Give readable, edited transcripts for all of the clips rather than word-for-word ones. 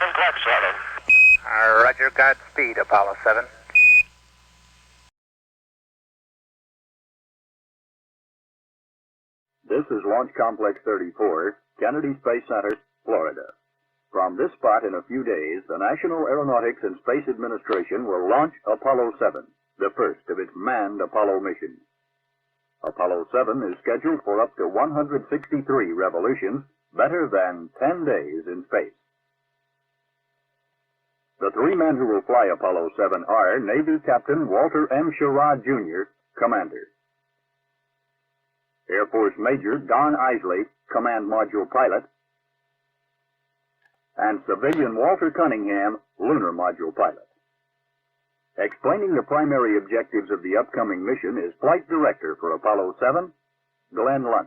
Complex 7. Roger, Godspeed, Apollo 7. This is Launch Complex 34, Kennedy Space Center, Florida. From this spot in a few days, the National Aeronautics and Space Administration will launch Apollo 7, the first of its manned Apollo missions. Apollo 7 is scheduled for up to 163 revolutions, better than 10 days in space. The three men who will fly Apollo 7 are Navy Captain Walter M. Schirra, Jr., Commander; Air Force Major Donn Eisele, Command Module Pilot; and civilian Walter Cunningham, Lunar Module Pilot. Explaining the primary objectives of the upcoming mission is Flight Director for Apollo 7, Glenn Lunt.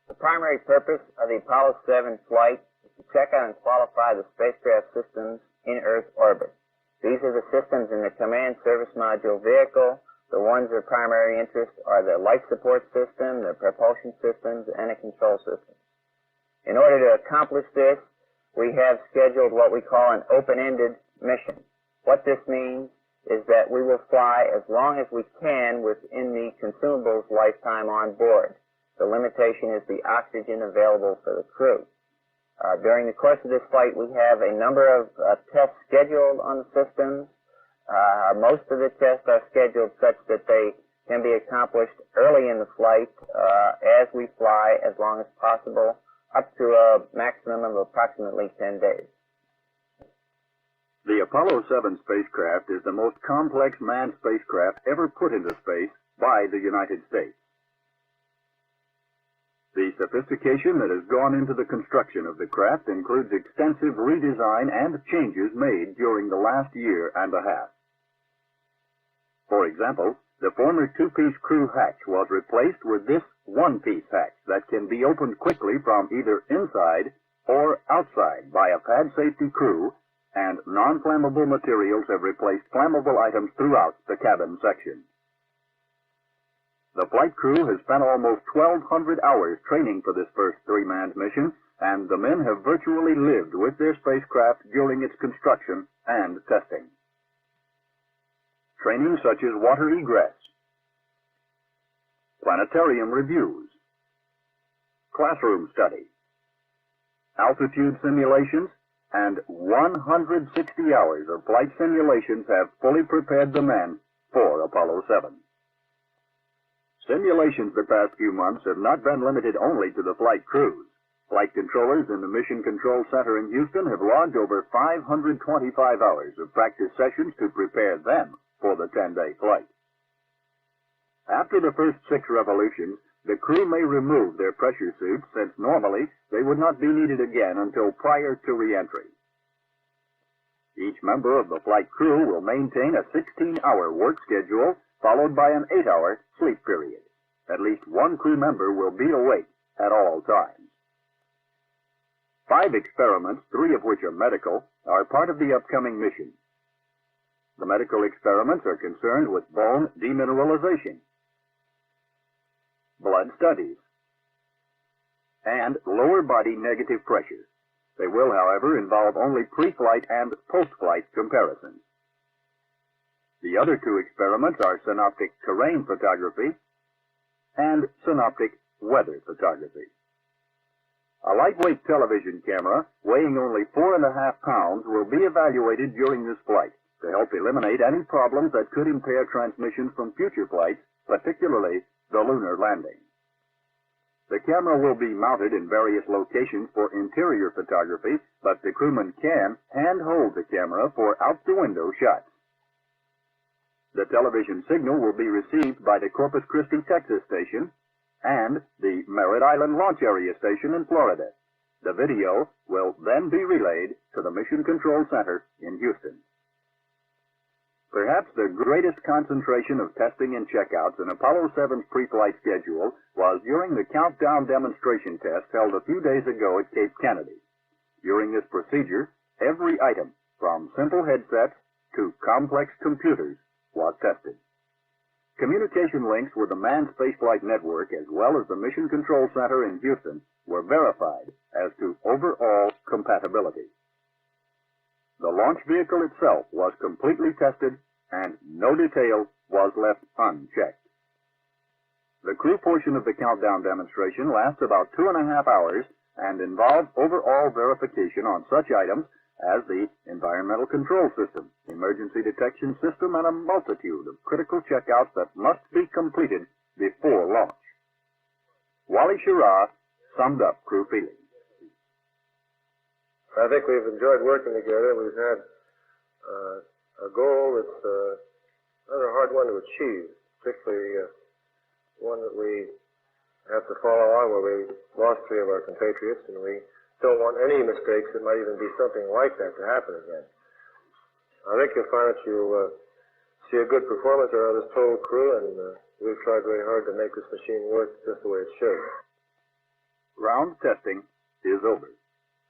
The primary purpose of the Apollo 7 flight is to check out and qualify the spacecraft systems in Earth orbit. These are the systems in the Command Service Module vehicle. The ones of primary interest are the life support system, the propulsion systems, and the control systems. In order to accomplish this, we have scheduled what we call an open-ended mission. What this means is that we will fly as long as we can within the consumables lifetime on board. The limitation is the oxygen available for the crew. During the course of this flight, we have a number of tests scheduled on the systems. Most of the tests are scheduled such that they can be accomplished early in the flight as we fly as long as possible, up to a maximum of approximately 10 days. The Apollo 7 spacecraft is the most complex manned spacecraft ever put into space by the United States. The sophistication that has gone into the construction of the craft includes extensive redesign and changes made during the last year and a half. For example, the former two-piece crew hatch was replaced with this one-piece hatch that can be opened quickly from either inside or outside by a pad safety crew, and non-flammable materials have replaced flammable items throughout the cabin section. The flight crew has spent almost 1,200 hours training for this first three-manned mission, and the men have virtually lived with their spacecraft during its construction and testing. Training such as water egress, planetarium reviews, classroom study, altitude simulations, and 160 hours of flight simulations have fully prepared the men for Apollo 7. Simulations the past few months have not been limited only to the flight crews. Flight controllers in the Mission Control Center in Houston have logged over 525 hours of practice sessions to prepare them for the 10-day flight. After the first 6 revolutions, the crew may remove their pressure suits, since normally they would not be needed again until prior to re-entry. Each member of the flight crew will maintain a 16-hour work schedule, followed by an 8-hour sleep period. At least one crew member will be awake at all times. 5 experiments, 3 of which are medical, are part of the upcoming mission. The medical experiments are concerned with bone demineralization, blood studies, and lower body negative pressure. They will, however, involve only pre-flight and post-flight comparisons. The other 2 experiments are synoptic terrain photography and synoptic weather photography. A lightweight television camera weighing only 4.5 pounds will be evaluated during this flight to help eliminate any problems that could impair transmissions from future flights, particularly the lunar landing. The camera will be mounted in various locations for interior photography, but the crewman can hand-hold the camera for out-the-window shots. The television signal will be received by the Corpus Christi, Texas station and the Merritt Island Launch Area station in Florida. The video will then be relayed to the Mission Control Center in Houston. Perhaps the greatest concentration of testing and checkouts in Apollo 7's pre-flight schedule was during the countdown demonstration test held a few days ago at Cape Kennedy. During this procedure, every item, from simple headsets to complex computers, was tested. Communication links with the Manned Spaceflight Network as well as the Mission Control Center in Houston were verified as to overall compatibility. The launch vehicle itself was completely tested, and no detail was left unchecked. The crew portion of the countdown demonstration lasts about 2.5 hours and involves overall verification on such items as the environmental control system, emergency detection system, and a multitude of critical checkouts that must be completed before launch. Wally Schirra summed up crew feelings. I think we've enjoyed working together. We've had a goal that's another hard one to achieve, particularly one that we have to follow on where we lost 3 of our compatriots, and we don't want any mistakes. It might even be something like that to happen again. I think you'll find that you'll see a good performance out of this total crew, and we've tried very hard to make this machine work just the way it should. Ground testing is over.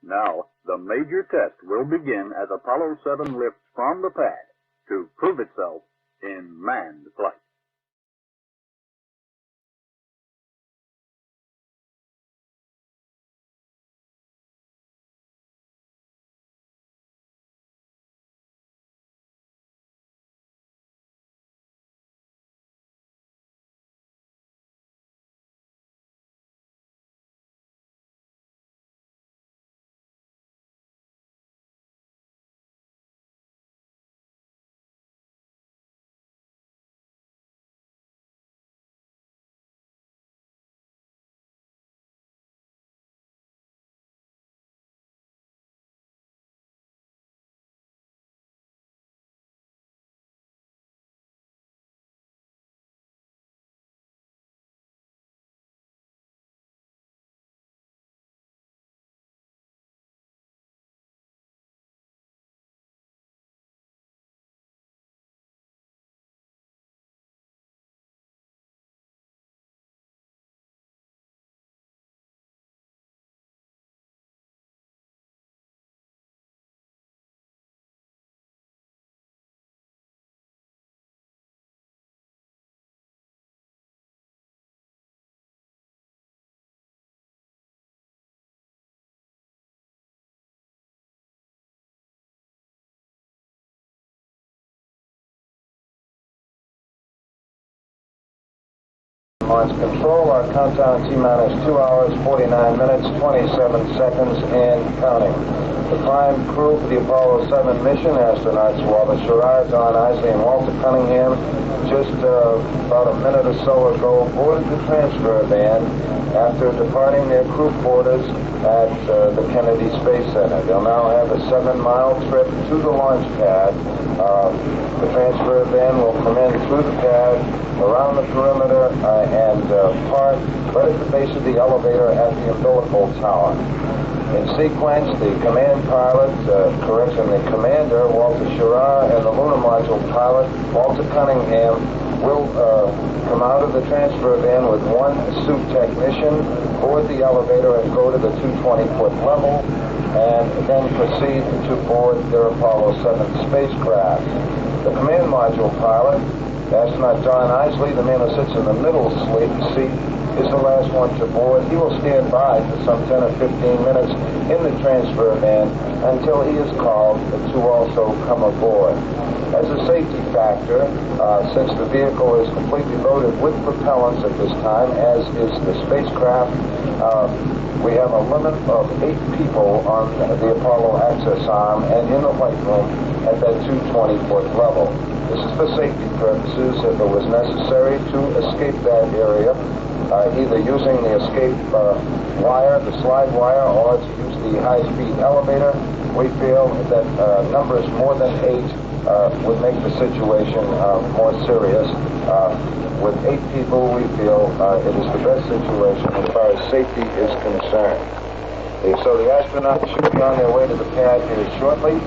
Now, the major test will begin as Apollo 7 lifts from the pad to prove itself in manned flight. Launch control, our countdown T-minus 2 hours, 49 minutes, 27 seconds, and counting. The prime crew for the Apollo 7 mission, astronauts Schirra, Donn Eisele, and Walter Cunningham, just about a minute or so ago, boarded the transfer van after departing their crew quarters at the Kennedy Space Center. They'll now have a 7-mile trip to the launch pad. The transfer van will come in through the pad, around the perimeter, and park right at the base of the elevator at the umbilical tower. In sequence, the command pilot, the commander, Walter Schirra, and the lunar module pilot, Walter Cunningham, will come out of the transfer van with one suit technician, board the elevator and go to the 220-foot level, and then proceed to board their Apollo 7 spacecraft. The command module pilot, astronaut Donn Eisele, the man who sits in the middle seat, is the last one to board. He will stand by for some 10 or 15 minutes in the transfer van until he is called to also come aboard. As a safety factor, since the vehicle is completely loaded with propellants at this time, as is the spacecraft, we have a limit of 8 people on the Apollo access arm and in the white room at that 220-foot level. This is for safety purposes. If it was necessary to escape that area, either using the escape wire, the slide wire, or to use the high-speed elevator, we feel that numbers more than 8 would make the situation more serious. With 8 people, we feel it is the best situation as far as safety is concerned. So the astronauts should be on their way to the pad here shortly.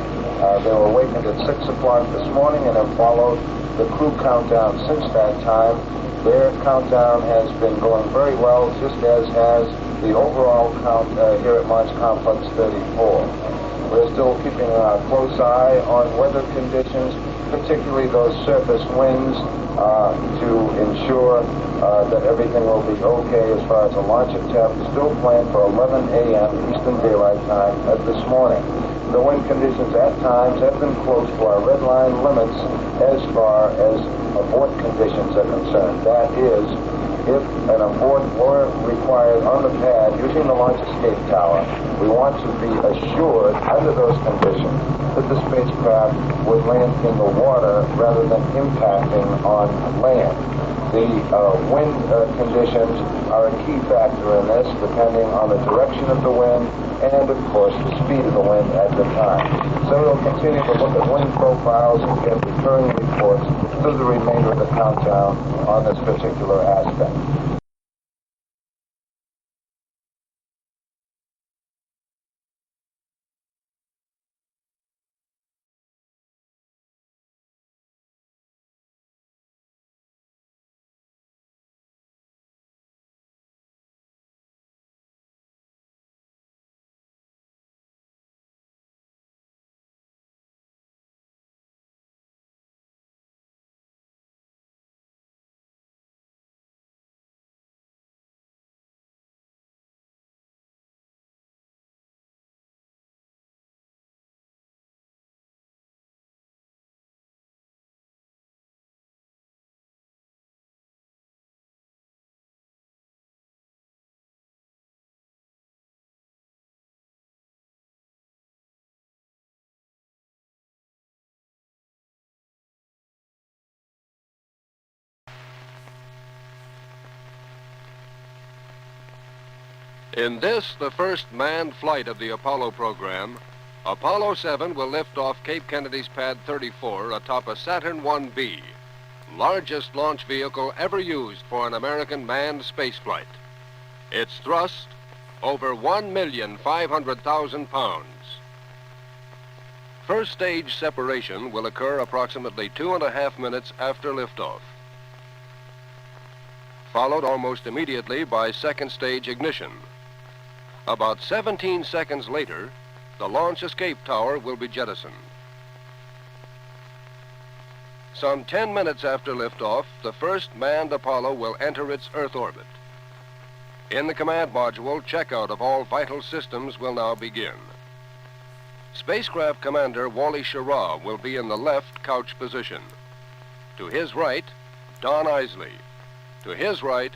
They were awakened at 6 o'clock this morning and have followed the crew countdown since that time. Their countdown has been going very well, just as has the overall count here at Launch Complex 34. We're still keeping a close eye on weather conditions, particularly those surface winds, to ensure that everything will be okay as far as the launch attempt. Still planned for 11 a.m. Eastern Daylight Time this morning. The wind conditions at times have been close to our red line limits as far as abort conditions are concerned. That is, if an abort were required on the pad using the launch escape tower, we want to be assured under those conditions that the spacecraft would land in the water rather than impacting on land. The wind conditions are a key factor in this, depending on the direction of the wind and, of course, the speed of the wind at the time. So we'll continue to look at wind profiles and get recurring reports through the remainder of the countdown on this particular aspect. In this, the first manned flight of the Apollo program, Apollo 7 will lift off Cape Kennedy's Pad 34 atop a Saturn IB, largest launch vehicle ever used for an American manned spaceflight. Its thrust, over 1,500,000 pounds. First stage separation will occur approximately 2.5 minutes after liftoff, followed almost immediately by second stage ignition. About 17 seconds later, the launch escape tower will be jettisoned. Some 10 minutes after liftoff, the first manned Apollo will enter its Earth orbit. In the command module, checkout of all vital systems will now begin. Spacecraft Commander Wally Schirra will be in the left couch position. To his right, Donn Eisele. To his right,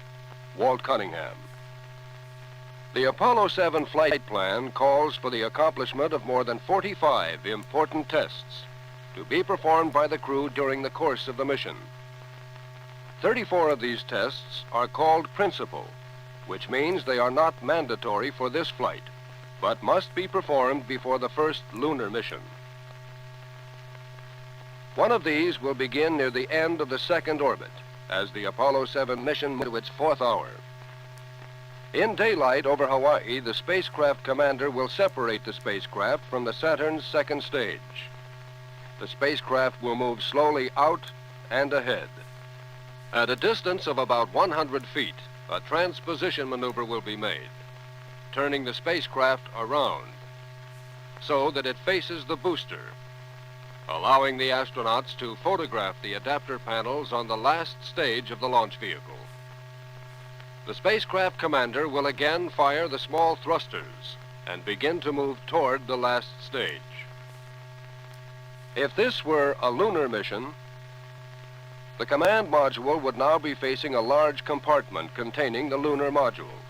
Walt Cunningham. The Apollo 7 flight plan calls for the accomplishment of more than 45 important tests to be performed by the crew during the course of the mission. 34 of these tests are called principal, which means they are not mandatory for this flight, but must be performed before the first lunar mission. One of these will begin near the end of the second orbit, as the Apollo 7 mission moves to its 4th hour. In daylight over Hawaii, the spacecraft commander will separate the spacecraft from the Saturn's second stage. The spacecraft will move slowly out and ahead. At a distance of about 100 feet, a transposition maneuver will be made, turning the spacecraft around so that it faces the booster, allowing the astronauts to photograph the adapter panels on the last stage of the launch vehicle. The spacecraft commander will again fire the small thrusters and begin to move toward the last stage. If this were a lunar mission, the command module would now be facing a large compartment containing the lunar module.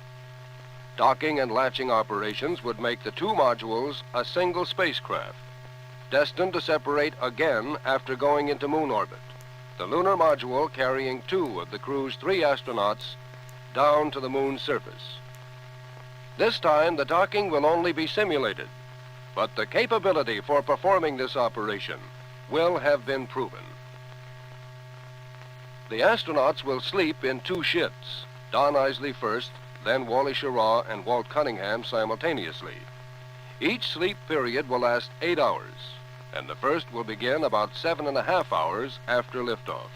Docking and latching operations would make the two modules a single spacecraft, destined to separate again after going into moon orbit. The lunar module carrying 2 of the crew's 3 astronauts down to the moon's surface. This time, the docking will only be simulated, but the capability for performing this operation will have been proven. The astronauts will sleep in 2 shifts, Donn Eisele first, then Wally Schirra and Walt Cunningham simultaneously. Each sleep period will last 8 hours, and the first will begin about 7.5 hours after liftoff.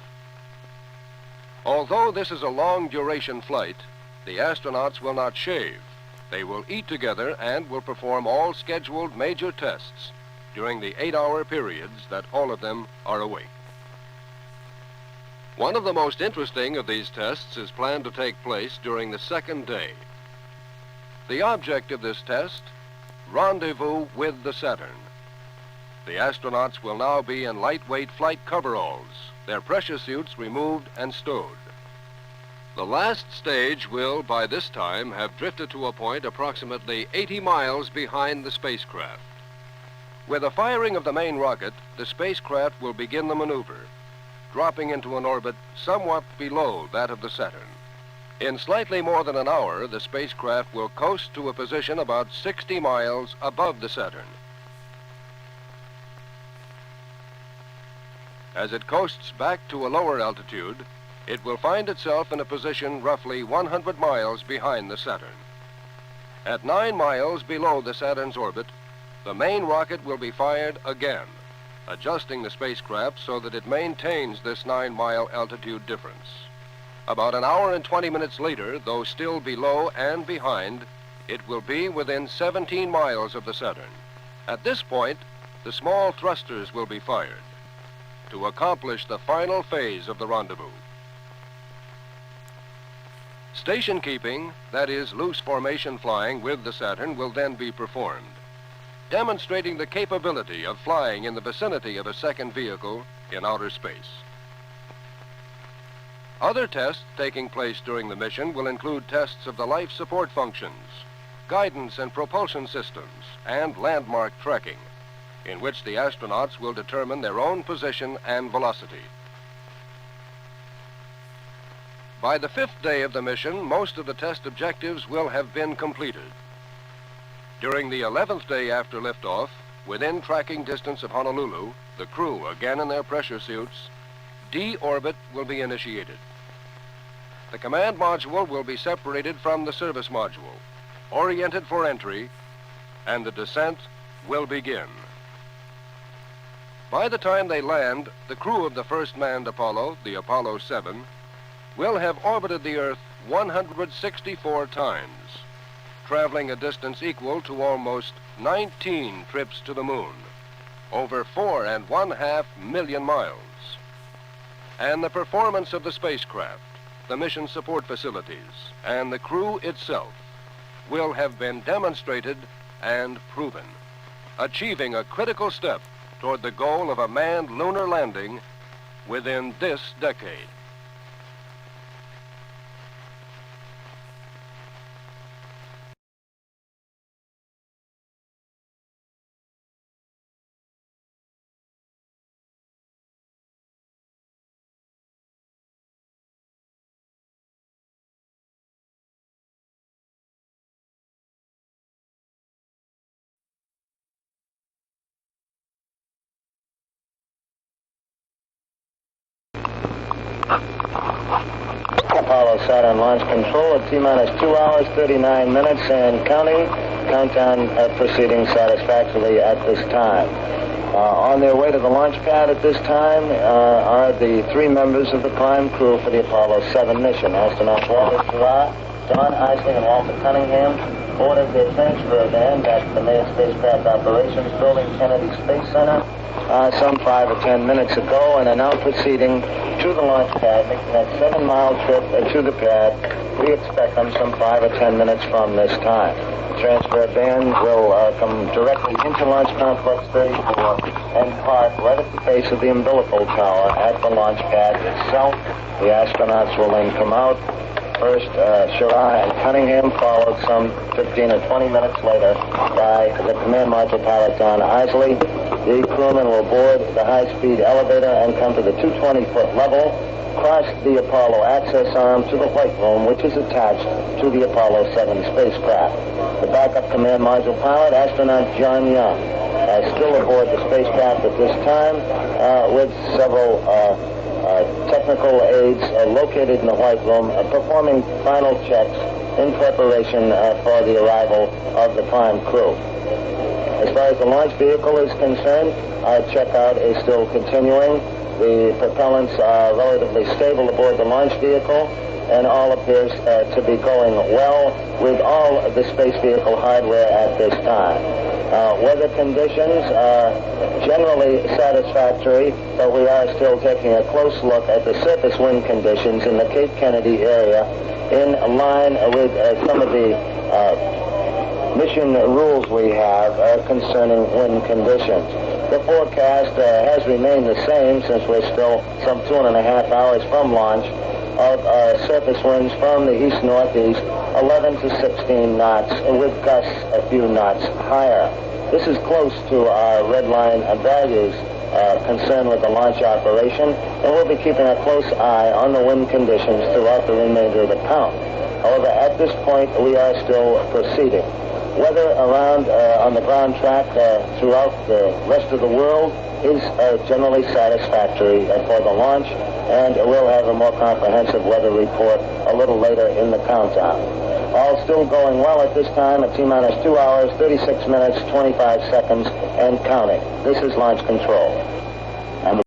Although this is a long-duration flight, the astronauts will not shave. They will eat together and will perform all scheduled major tests during the 8-hour periods that all of them are awake. One of the most interesting of these tests is planned to take place during the second day. The object of this test, rendezvous with the Saturn, The astronauts will now be in lightweight flight coveralls, their pressure suits removed and stowed. The last stage will, by this time, have drifted to a point approximately 80 miles behind the spacecraft. With the firing of the main rocket, the spacecraft will begin the maneuver, dropping into an orbit somewhat below that of the Saturn. In slightly more than an hour, the spacecraft will coast to a position about 60 miles above the Saturn. As it coasts back to a lower altitude, it will find itself in a position roughly 100 miles behind the Saturn. At 9 miles below the Saturn's orbit, the main rocket will be fired again, adjusting the spacecraft so that it maintains this 9-mile altitude difference. About an hour and 20 minutes later, though still below and behind, it will be within 17 miles of the Saturn. At this point, the small thrusters will be fired to accomplish the final phase of the rendezvous. Station keeping, that is, loose formation flying with the Saturn, will then be performed, demonstrating the capability of flying in the vicinity of a second vehicle in outer space. Other tests taking place during the mission will include tests of the life support functions, guidance and propulsion systems, and landmark tracking, in which the astronauts will determine their own position and velocity. By the 5th day of the mission, most of the test objectives will have been completed. During the 11th day after liftoff, within tracking distance of Honolulu, the crew, again in their pressure suits, deorbit will be initiated. The command module will be separated from the service module, oriented for entry, and the descent will begin. By the time they land, the crew of the first manned Apollo, the Apollo 7, will have orbited the Earth 164 times, traveling a distance equal to almost 19 trips to the moon, over 4.5 million miles. And the performance of the spacecraft, the mission support facilities, and the crew itself will have been demonstrated and proven, achieving a critical step toward the goal of a manned lunar landing within this decade. Apollo Saturn launch control at T-minus 2 hours, 39 minutes and counting. Countdown proceeding satisfactorily at this time. On their way to the launch pad at this time are the 3 members of the prime crew for the Apollo 7 mission. Astronauts Schirra, Donn Eisele, and Walter Cunningham boarded their transfer van back to the Main Spacecraft Operations Building, Kennedy Space Center, some 5 or 10 minutes ago, and are now proceeding to the launch pad, making that 7-mile trip to the pad. We expect them some 5 or 10 minutes from this time. The transfer van will come directly into Launch Complex 34 and park right at the base of the umbilical tower at the launch pad itself. The astronauts will then come out. First, Schirra and Cunningham, followed some 15 or 20 minutes later by the command module pilot Donn Eisele. The crewmen will board the high-speed elevator and come to the 220-foot level, cross the Apollo access arm to the White Room, which is attached to the Apollo 7 spacecraft. The backup command module pilot, astronaut John Young, still aboard the spacecraft at this time, with several technical aides located in the White Room, performing final checks in preparation for the arrival of the prime crew. As far as the launch vehicle is concerned, checkout is still continuing. The propellants are relatively stable aboard the launch vehicle, and all appears to be going well with all of the space vehicle hardware at this time. Weather conditions are generally satisfactory, but we are still taking a close look at the surface wind conditions in the Cape Kennedy area in line with some of the mission rules we have concerning wind conditions. The forecast has remained the same since we're still some 2.5 hours from launch of surface winds from the east-northeast, 11 to 16 knots, with gusts a few knots higher. This is close to our red line values concerned with the launch operation, and we'll be keeping a close eye on the wind conditions throughout the remainder of the count. However, at this point, we are still proceeding. Weather around on the ground track throughout the rest of the world is generally satisfactory for the launch, and we'll have a more comprehensive weather report a little later in the countdown. All still going well at this time at T-minus 2 hours, 36 minutes, 25 seconds, and counting. This is launch control. And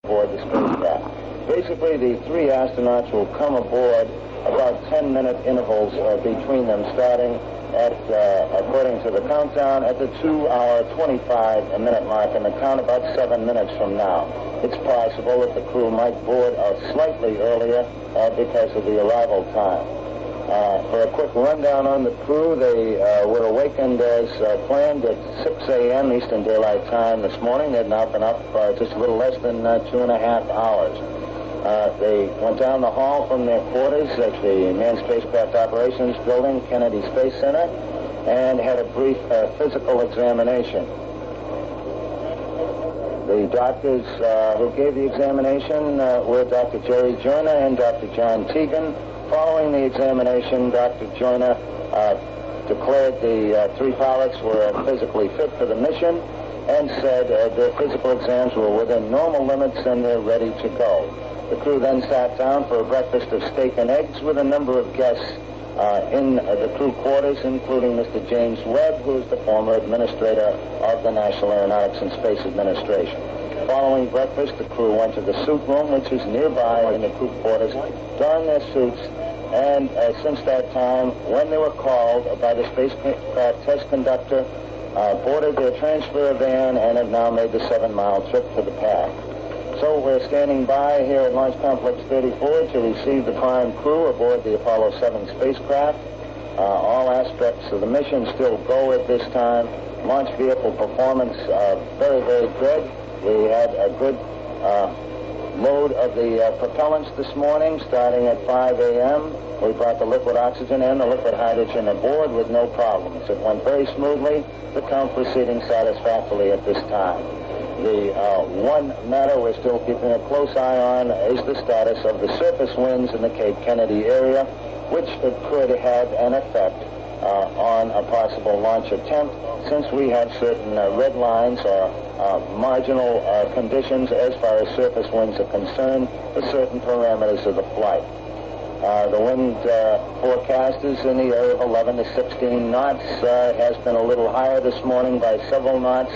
aboard the spacecraft. Basically, the 3 astronauts will come aboard about 10-minute intervals between them, starting at, according to the countdown, at the 2-hour, 25-minute mark, and the count about 7 minutes from now. It's possible that the crew might board slightly earlier because of the arrival time. For a quick rundown on the crew, they were awakened as planned at 6 a.m. Eastern Daylight Time this morning. They'd now been up just a little less than 2.5 hours. They went down the hall from their quarters at the Manned Spacecraft Operations Building, Kennedy Space Center, and had a brief physical examination. The doctors who gave the examination were Dr. Jerry Joyner and Dr. John Teagan. Following the examination, Dr. Joyner declared the 3 pilots were physically fit for the mission and said their physical exams were within normal limits and they're ready to go. The crew then sat down for a breakfast of steak and eggs with a number of guests in the crew quarters, including Mr. James Webb, who is the former administrator of the National Aeronautics and Space Administration. Following breakfast, the crew went to the suit room, which is nearby in the crew quarters, donned their suits, and since that time, when they were called by the spacecraft test conductor, boarded their transfer van and have now made the 7-mile trip to the pad. So we're standing by here at Launch Complex 34 to receive the prime crew aboard the Apollo 7 spacecraft. All aspects of the mission still go at this time. Launch vehicle performance very, very good. We had a good load of the propellants this morning, starting at 5 a.m. We brought the liquid oxygen and the liquid hydrogen aboard with no problems. It went very smoothly. The count proceeding satisfactorily at this time. The one matter we're still keeping a close eye on is the status of the surface winds in the Cape Kennedy area, which could have an effect on a possible launch attempt, since we have certain red lines or marginal conditions as far as surface winds are concerned for certain parameters of the flight. The wind forecast is in the area of 11 to 16 knots. It has been a little higher this morning by several knots.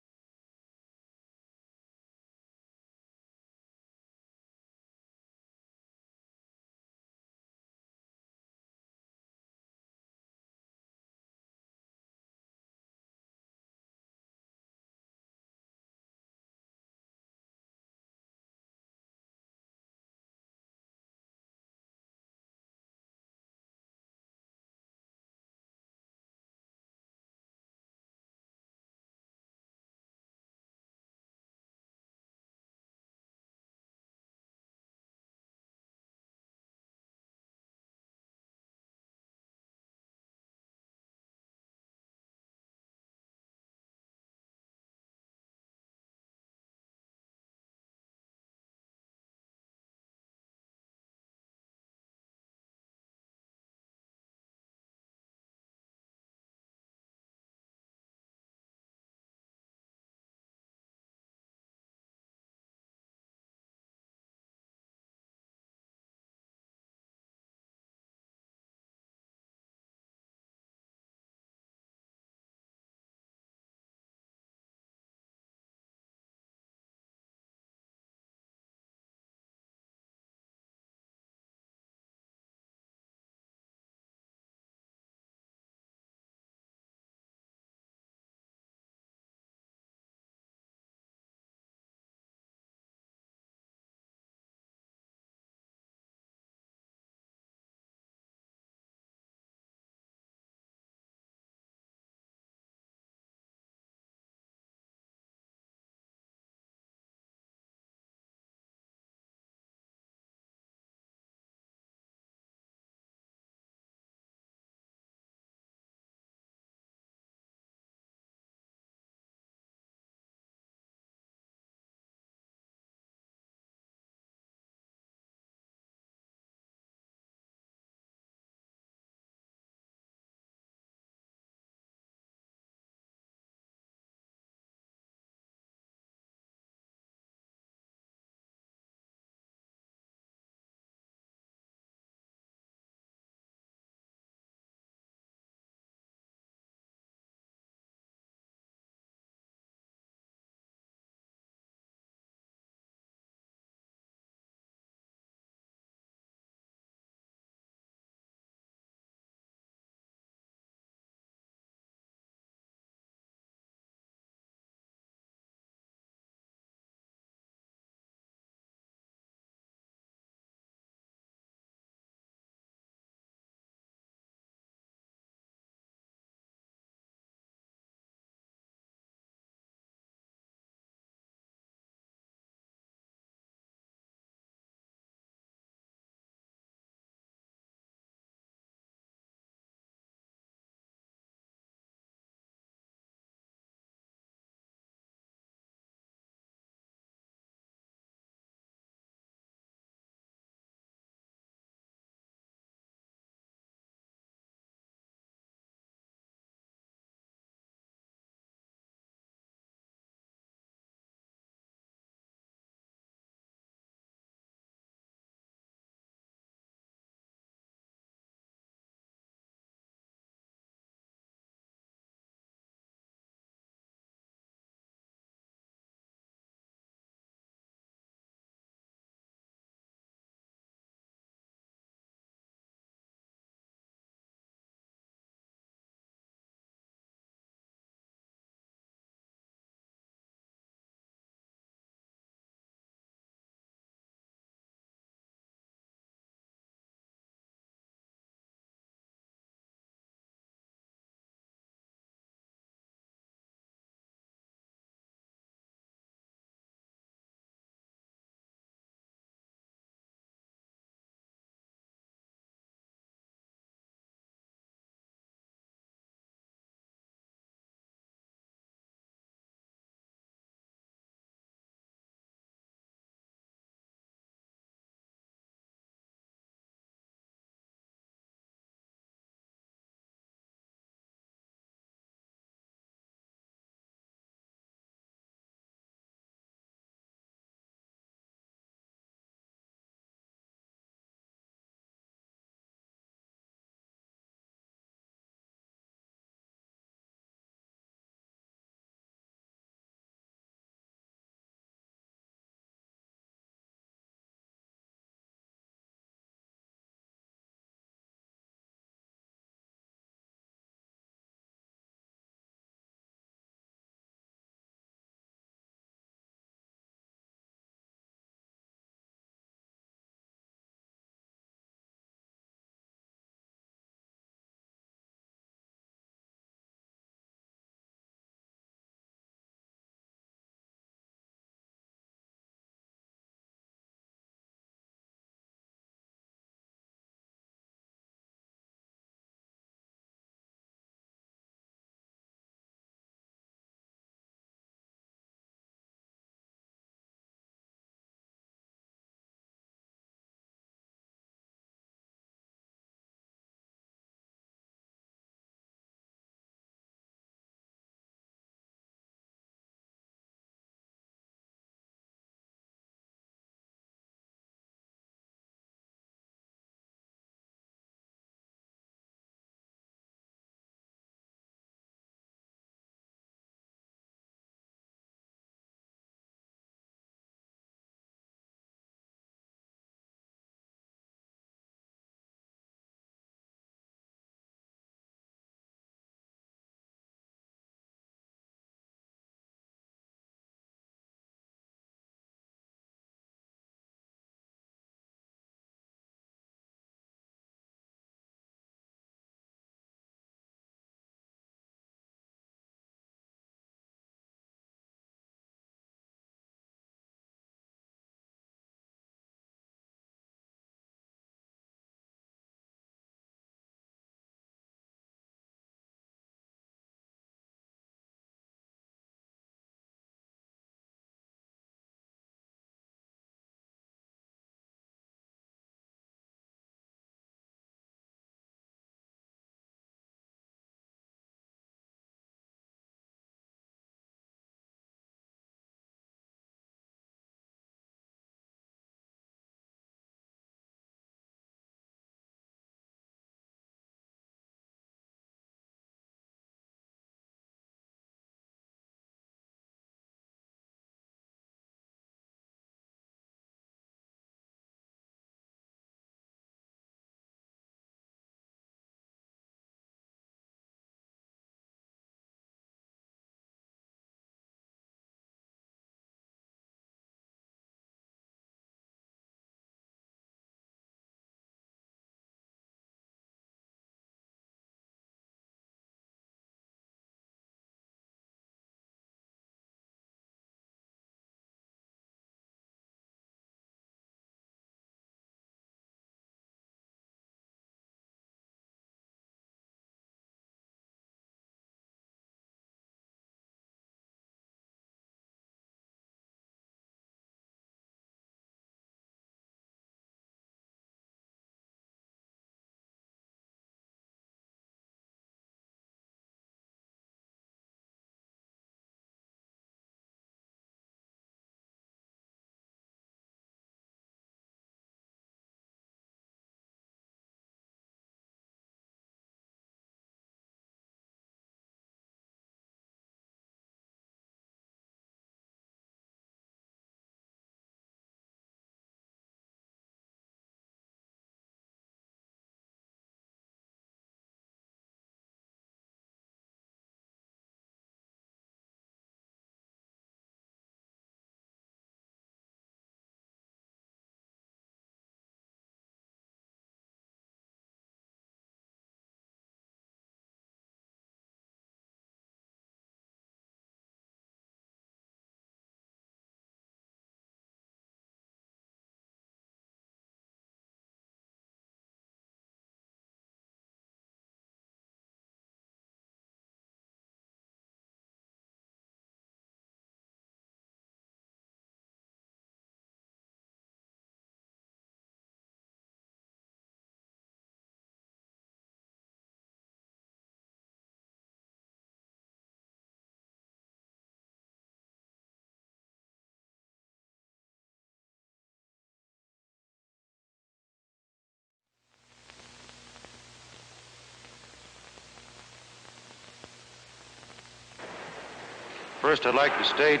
First, I'd like to state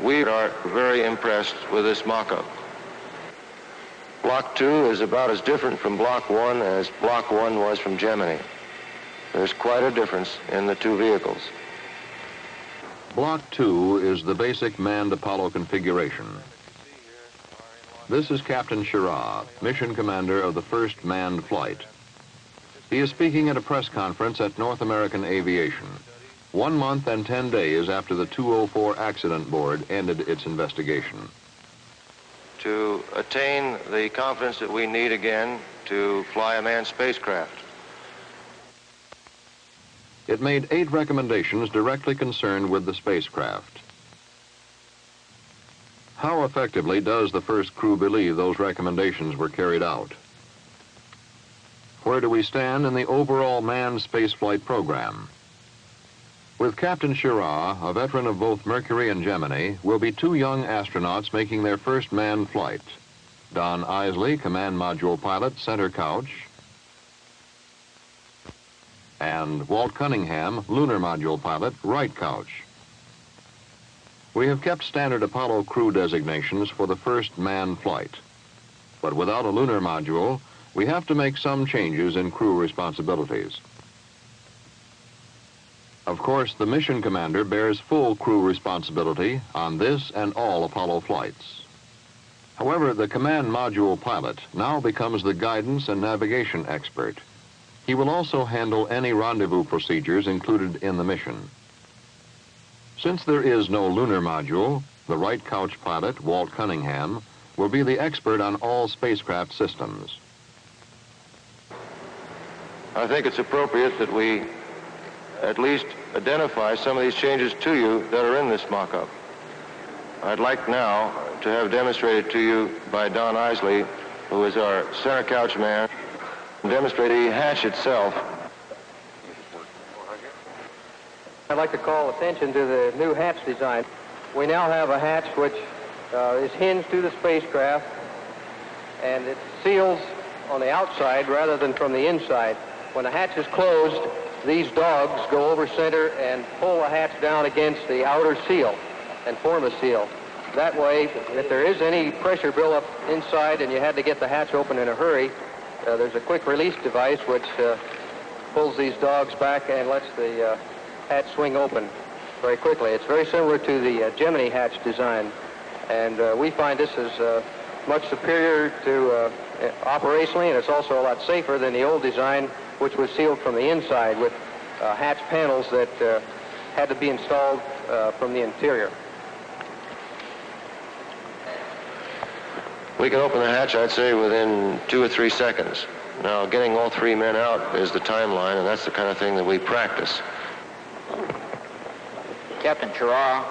we are very impressed with this mock-up. Block 2 is about as different from Block 1 as Block 1 was from Gemini. There's quite a difference in the two vehicles. Block 2 is the basic manned Apollo configuration. This is Captain Schirra, mission commander of the first manned flight. He is speaking at a press conference at North American Aviation, 1 month and 10 days after the 204 accident board ended its investigation. To attain the confidence that we need again to fly a manned spacecraft. It made 8 recommendations directly concerned with the spacecraft. How effectively does the first crew believe those recommendations were carried out? Where do we stand in the overall manned spaceflight program? With Captain Schirra, a veteran of both Mercury and Gemini, will be 2 young astronauts making their first manned flight. Donn Eisele, command module pilot, center couch, and Walt Cunningham, lunar module pilot, right couch. We have kept standard Apollo crew designations for the first manned flight. But without a lunar module, we have to make some changes in crew responsibilities. Of course, the mission commander bears full crew responsibility on this and all Apollo flights. However, the command module pilot now becomes the guidance and navigation expert. He will also handle any rendezvous procedures included in the mission. Since there is no lunar module, the right couch pilot, Walt Cunningham, will be the expert on all spacecraft systems. I think it's appropriate that we at least identify some of these changes to you that are in this mock-up. I'd like now to have demonstrated to you by Donn Eisele, who is our center couch man, demonstrate the hatch itself. I'd like to call attention to the new hatch design. We now have a hatch which is hinged to the spacecraft, and it seals on the outside rather than from the inside. When the hatch is closed, these dogs go over center and pull the hatch down against the outer seal and form a seal. That way, if there is any pressure buildup inside and you had to get the hatch open in a hurry, there's a quick release device which pulls these dogs back and lets the hatch swing open very quickly. It's very similar to the Gemini hatch design, and we find this is much superior to operationally, and it's also a lot safer than the old design, which was sealed from the inside with hatch panels that had to be installed from the interior. We can open the hatch, I'd say, within 2 or 3 seconds. Now, getting all 3 men out is the timeline, and that's the kind of thing that we practice. Captain Schirra,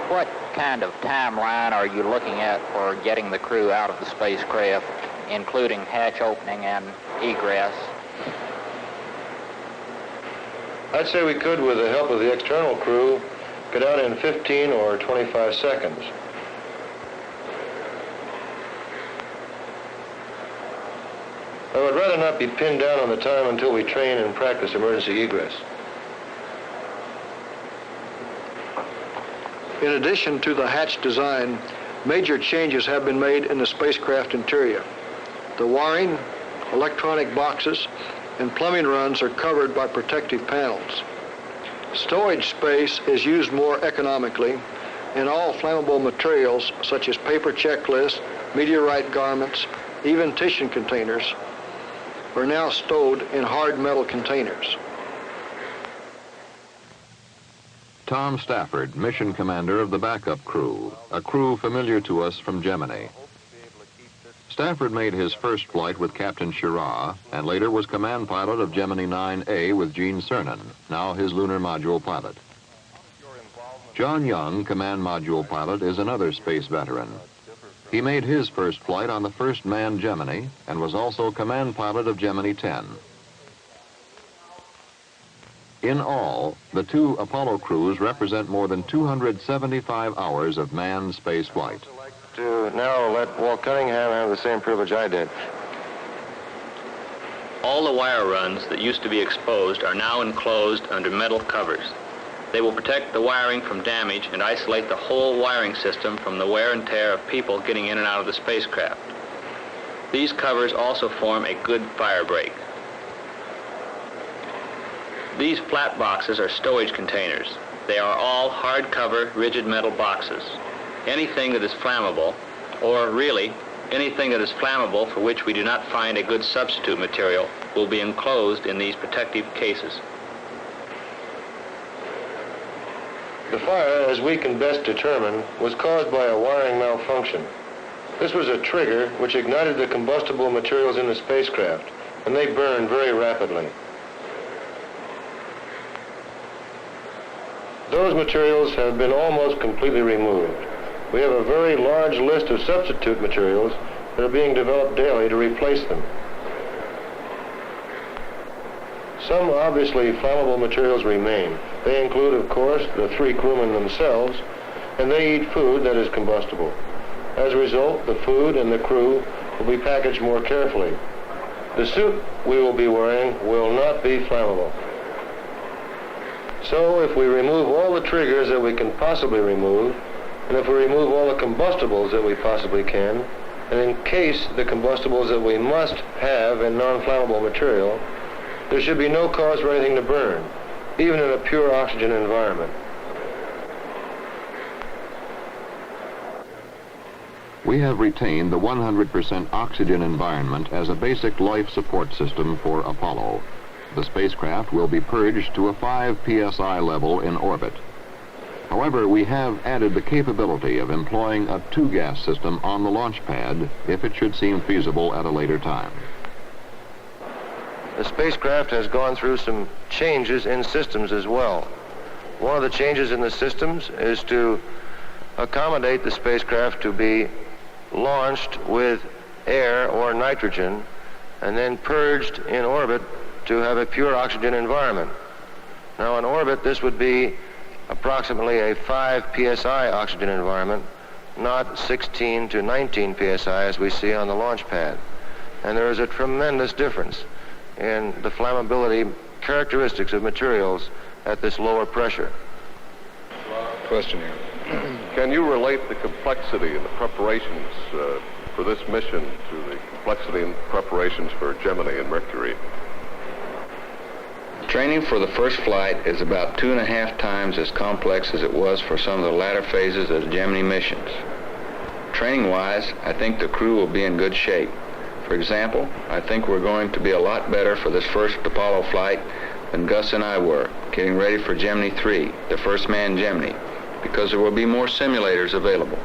what kind of timeline are you looking at for getting the crew out of the spacecraft, including hatch opening and egress? I'd say we could, with the help of the external crew, get out in 15 or 25 seconds. I would rather not be pinned down on the time until we train and practice emergency egress. In addition to the hatch design, major changes have been made in the spacecraft interior. The wiring, electronic boxes, and plumbing runs are covered by protective panels. Storage space is used more economically, and all flammable materials such as paper checklists, meteorite garments, even tissue containers are now stowed in hard metal containers. Tom Stafford, mission commander of the backup crew, a crew familiar to us from Gemini. Stafford made his first flight with Captain Schirra and later was command pilot of Gemini 9A with Gene Cernan, now his lunar module pilot. John Young, command module pilot, is another space veteran. He made his first flight on the first manned Gemini and was also command pilot of Gemini 10. In all, the 2 Apollo crews represent more than 275 hours of manned space flight. To now let Walt Cunningham have the same privilege I did. All the wire runs that used to be exposed are now enclosed under metal covers. They will protect the wiring from damage and isolate the whole wiring system from the wear and tear of people getting in and out of the spacecraft. These covers also form a good fire break. These flat boxes are stowage containers. They are all hardcover, rigid metal boxes. Anything that is flammable, or really anything that is flammable for which we do not find a good substitute material, will be enclosed in these protective cases. The fire, as we can best determine, was caused by a wiring malfunction. This was a trigger which ignited the combustible materials in the spacecraft, and they burned very rapidly. Those materials have been almost completely removed. We have a very large list of substitute materials that are being developed daily to replace them. Some obviously flammable materials remain. They include, of course, the three crewmen themselves, and they eat food that is combustible. As a result, the food and the crew will be packaged more carefully. The suit we will be wearing will not be flammable. So if we remove all the triggers that we can possibly remove, and if we remove all the combustibles that we possibly can, and encase the combustibles that we must have in non-flammable material, there should be no cause for anything to burn, even in a pure oxygen environment. We have retained the 100% oxygen environment as a basic life support system for Apollo. The spacecraft will be purged to a 5 psi level in orbit. However, we have added the capability of employing a two-gas system on the launch pad if it should seem feasible at a later time. The spacecraft has gone through some changes in systems as well. One of the changes in the systems is to accommodate the spacecraft to be launched with air or nitrogen and then purged in orbit to have a pure oxygen environment. Now in orbit, this would be approximately a 5 psi oxygen environment, not 16 to 19 psi as we see on the launch pad. And there is a tremendous difference in the flammability characteristics of materials at this lower pressure. Question here. Can you relate the complexity and the preparations for this mission to the complexity and preparations for Gemini and Mercury? Training for the first flight is about 2.5 times as complex as it was for some of the latter phases of the Gemini missions. Training-wise, I think the crew will be in good shape. For example, I think we're going to be a lot better for this first Apollo flight than Gus and I were, getting ready for Gemini 3, the first manned Gemini, because there will be more simulators available.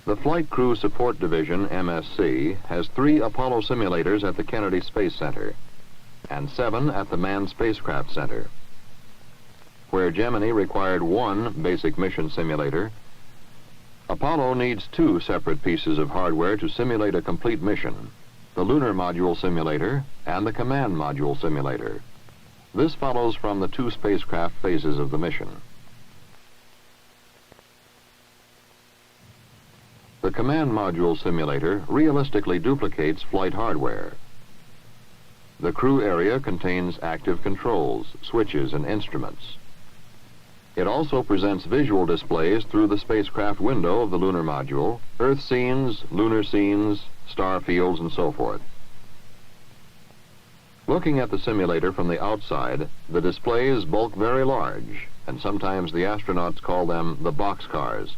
The Flight Crew Support Division, MSC, has 3 Apollo simulators at the Kennedy Space Center and 7 at the Manned Spacecraft Center. Where Gemini required 1 basic mission simulator, Apollo needs 2 separate pieces of hardware to simulate a complete mission, the Lunar Module Simulator and the Command Module Simulator. This follows from the 2 spacecraft phases of the mission. The Command Module Simulator realistically duplicates flight hardware. The crew area contains active controls, switches, and instruments. It also presents visual displays through the spacecraft window of the lunar module, Earth scenes, lunar scenes, star fields, and so forth. Looking at the simulator from the outside, the displays bulk very large, and sometimes the astronauts call them the boxcars.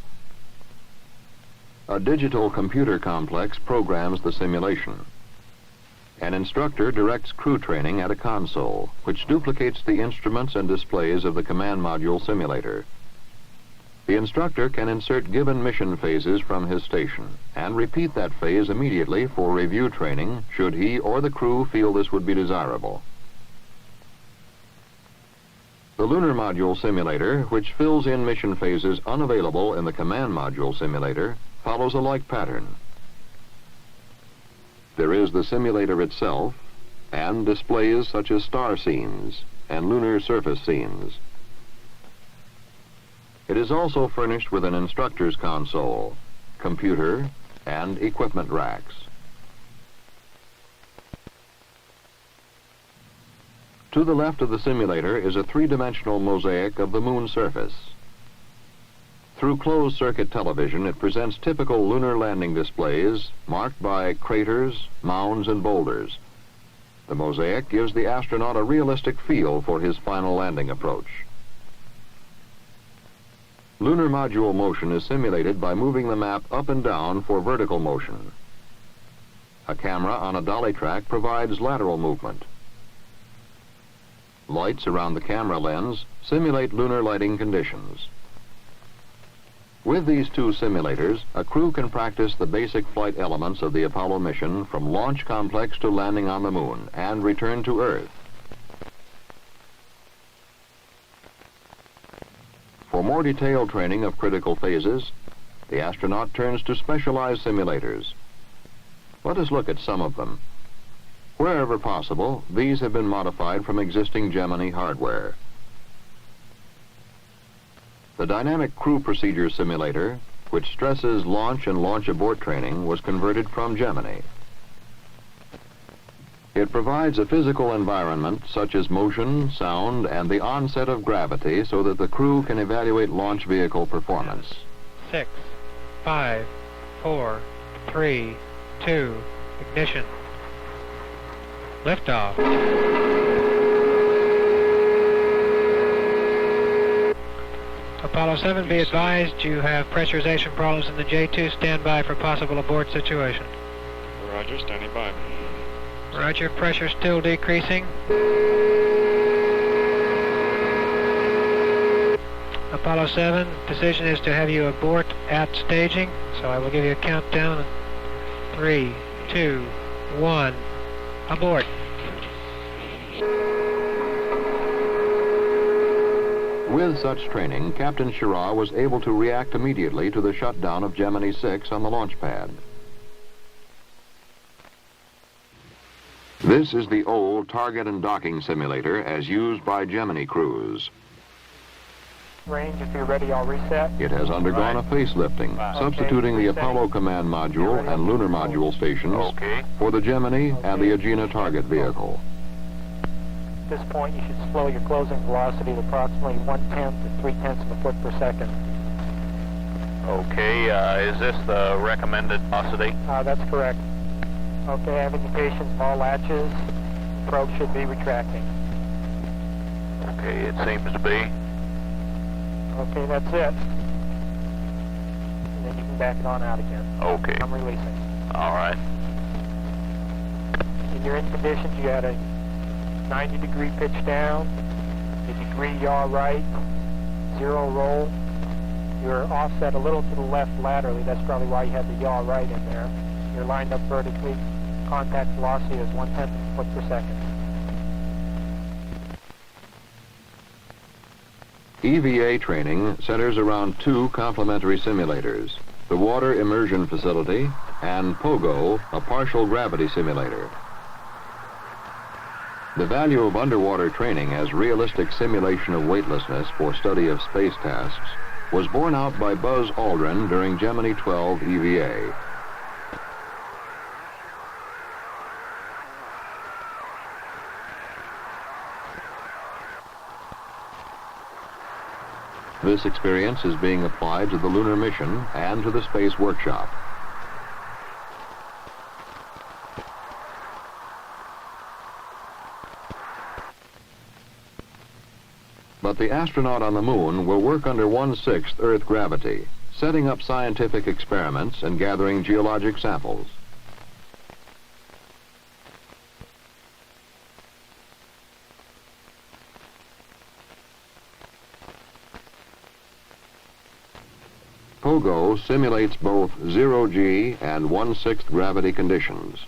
A digital computer complex programs the simulation. An instructor directs crew training at a console, which duplicates the instruments and displays of the Command Module Simulator. The instructor can insert given mission phases from his station and repeat that phase immediately for review training should he or the crew feel this would be desirable. The Lunar Module Simulator, which fills in mission phases unavailable in the Command Module Simulator, follows a like pattern. There is the simulator itself and displays such as star scenes and lunar surface scenes. It is also furnished with an instructor's console, computer, and equipment racks. To the left of the simulator is a three-dimensional mosaic of the moon surface. Through closed-circuit television, it presents typical lunar landing displays marked by craters, mounds, and boulders. The mosaic gives the astronaut a realistic feel for his final landing approach. Lunar module motion is simulated by moving the map up and down for vertical motion. A camera on a dolly track provides lateral movement. Lights around the camera lens simulate lunar lighting conditions. With these two simulators, a crew can practice the basic flight elements of the Apollo mission from launch complex to landing on the moon and return to Earth. For more detailed training of critical phases, the astronaut turns to specialized simulators. Let us look at some of them. Wherever possible, these have been modified from existing Gemini hardware. The Dynamic Crew Procedure Simulator, which stresses launch and launch abort training, was converted from Gemini. It provides a physical environment such as motion, sound, and the onset of gravity so that the crew can evaluate launch vehicle performance. 6, 5, 4, 3, 2, ignition. Liftoff. Apollo 7, be advised you have pressurization problems in the J2. Stand by for possible abort situation. Roger, standing by. Roger, pressure still decreasing. Apollo 7, decision is to have you abort at staging, so I will give you a countdown. 3, 2, 1, abort. With such training, Captain Schirra was able to react immediately to the shutdown of Gemini 6 on the launch pad. This is the old target and docking simulator as used by Gemini crews. Range, if you're ready, I'll reset. It has undergone a facelifting, substituting the Apollo Command Module and Lunar Module stations for the Gemini and the Agena target vehicle. At this point, you should slow your closing velocity to approximately 1/10 to 3/10 of a foot per second. Okay, is this the recommended velocity? That's correct. Okay, have indications of all latches. Probe should be retracting. Okay, it seems to be. Okay, that's it. And then you can back it on out again. Okay. I'm releasing. All right. In your in conditions, you had a 90-degree pitch down, a degree yaw right, 0 roll. You're offset a little to the left laterally. That's probably why you had the yaw right in there. You're lined up vertically. Contact velocity is 1/10 foot per second. EVA training centers around two complementary simulators, the Water Immersion Facility and POGO, a partial gravity simulator. The value of underwater training as realistic simulation of weightlessness for study of space tasks was borne out by Buzz Aldrin during Gemini 12 EVA. This experience is being applied to the lunar mission and to the space workshop. But the astronaut on the moon will work under 1/6 Earth gravity, setting up scientific experiments and gathering geologic samples. POGO simulates both 0G and 1/6 gravity conditions.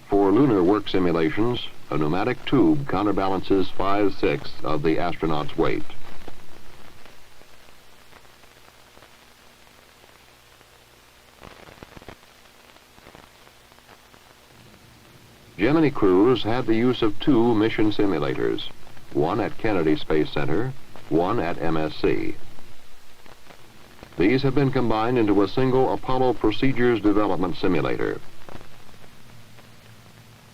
For lunar work simulations, a pneumatic tube counterbalances 5/6 of the astronaut's weight. Gemini crews had the use of two mission simulators, one at Kennedy Space Center, one at MSC. These have been combined into a single Apollo Procedures Development Simulator.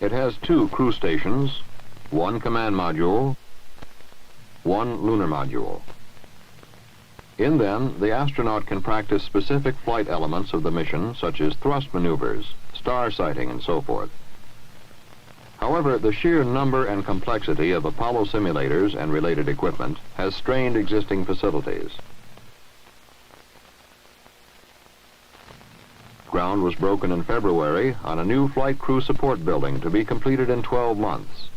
It has two crew stations, one command module, one lunar module. In them, the astronaut can practice specific flight elements of the mission, such as thrust maneuvers, star sighting, and so forth. However, the sheer number and complexity of Apollo simulators and related equipment has strained existing facilities. Ground was broken in February on a new flight crew support building to be completed in 12 months.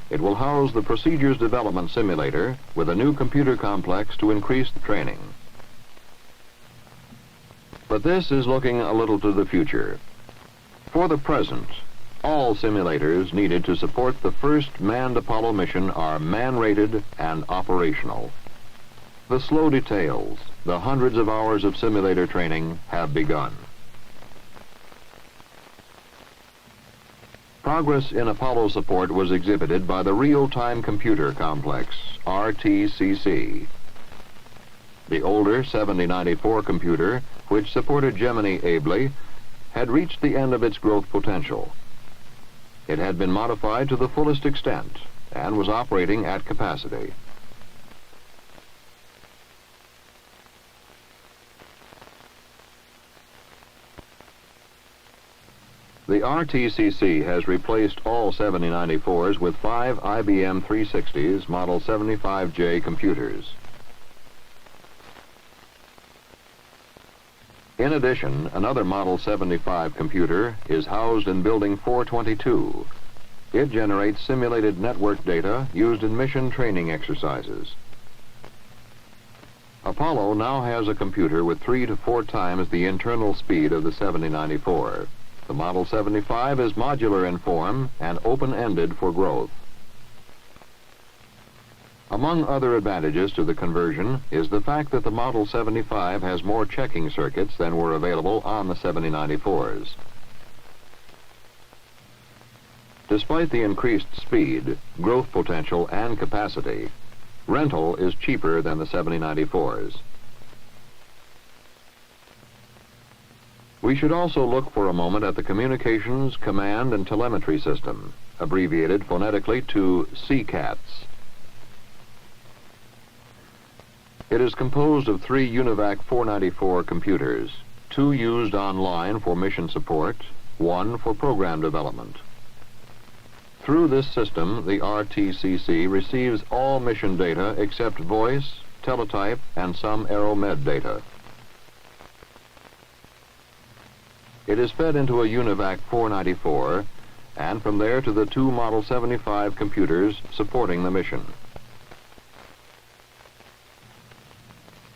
It will house the Procedures Development Simulator with a new computer complex to increase the training. But this is looking a little to the future. For the present, all simulators needed to support the first manned Apollo mission are man-rated and operational. The slow details, the hundreds of hours of simulator training, have begun. Progress in Apollo support was exhibited by the Real-Time Computer Complex, RTCC. The older 7094 computer, which supported Gemini ably, had reached the end of its growth potential. It had been modified to the fullest extent and was operating at capacity. The RTCC has replaced all 7094s with 5 IBM 360s Model 75J computers. In addition, another Model 75 computer is housed in Building 422. It generates simulated network data used in mission training exercises. Apollo now has a computer with 3 to 4 times the internal speed of the 7094. The Model 75 is modular in form and open-ended for growth. Among other advantages to the conversion is the fact that the Model 75 has more checking circuits than were available on the 7094s. Despite the increased speed, growth potential, and capacity, rental is cheaper than the 7094s. We should also look for a moment at the Communications, Command, and Telemetry System, abbreviated phonetically to CCATS. It is composed of 3 UNIVAC 494 computers, 2 used online for mission support, 1 for program development. Through this system, the RTCC receives all mission data except voice, teletype, and some aeromed data. It is fed into a UNIVAC 494, and from there to the 2 Model 75 computers supporting the mission.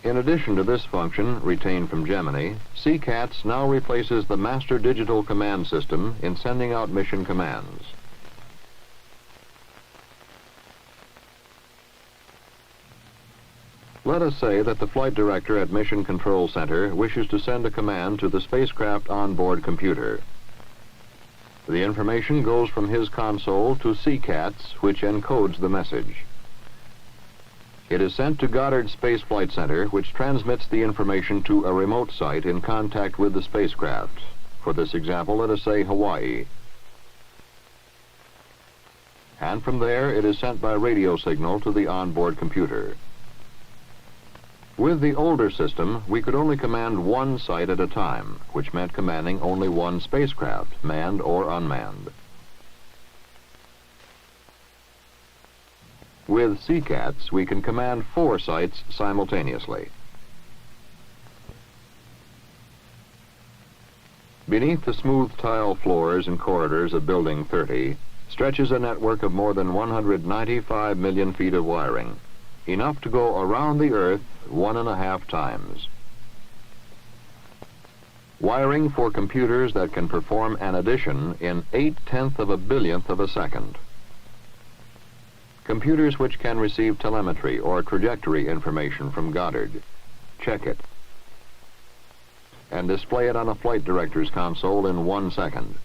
In addition to this function, retained from Gemini, CCATS now replaces the Master Digital Command System in sending out mission commands. Let us say that the flight director at Mission Control Center wishes to send a command to the spacecraft onboard computer. The information goes from his console to CCATS, which encodes the message. It is sent to Goddard Space Flight Center, which transmits the information to a remote site in contact with the spacecraft. For this example, let us say Hawaii. And from there, it is sent by radio signal to the onboard computer. With the older system, we could only command 1 site at a time, which meant commanding only 1 spacecraft, manned or unmanned. With CCATS, we can command 4 sites simultaneously. Beneath the smooth tile floors and corridors of Building 30 stretches a network of more than 195 million feet of wiring, enough to go around the Earth 1.5 times. Wiring for computers that can perform an addition in 0.8 of a billionth of a second. Computers which can receive telemetry or trajectory information from Goddard, check it, and display it on a flight director's console in 1 second.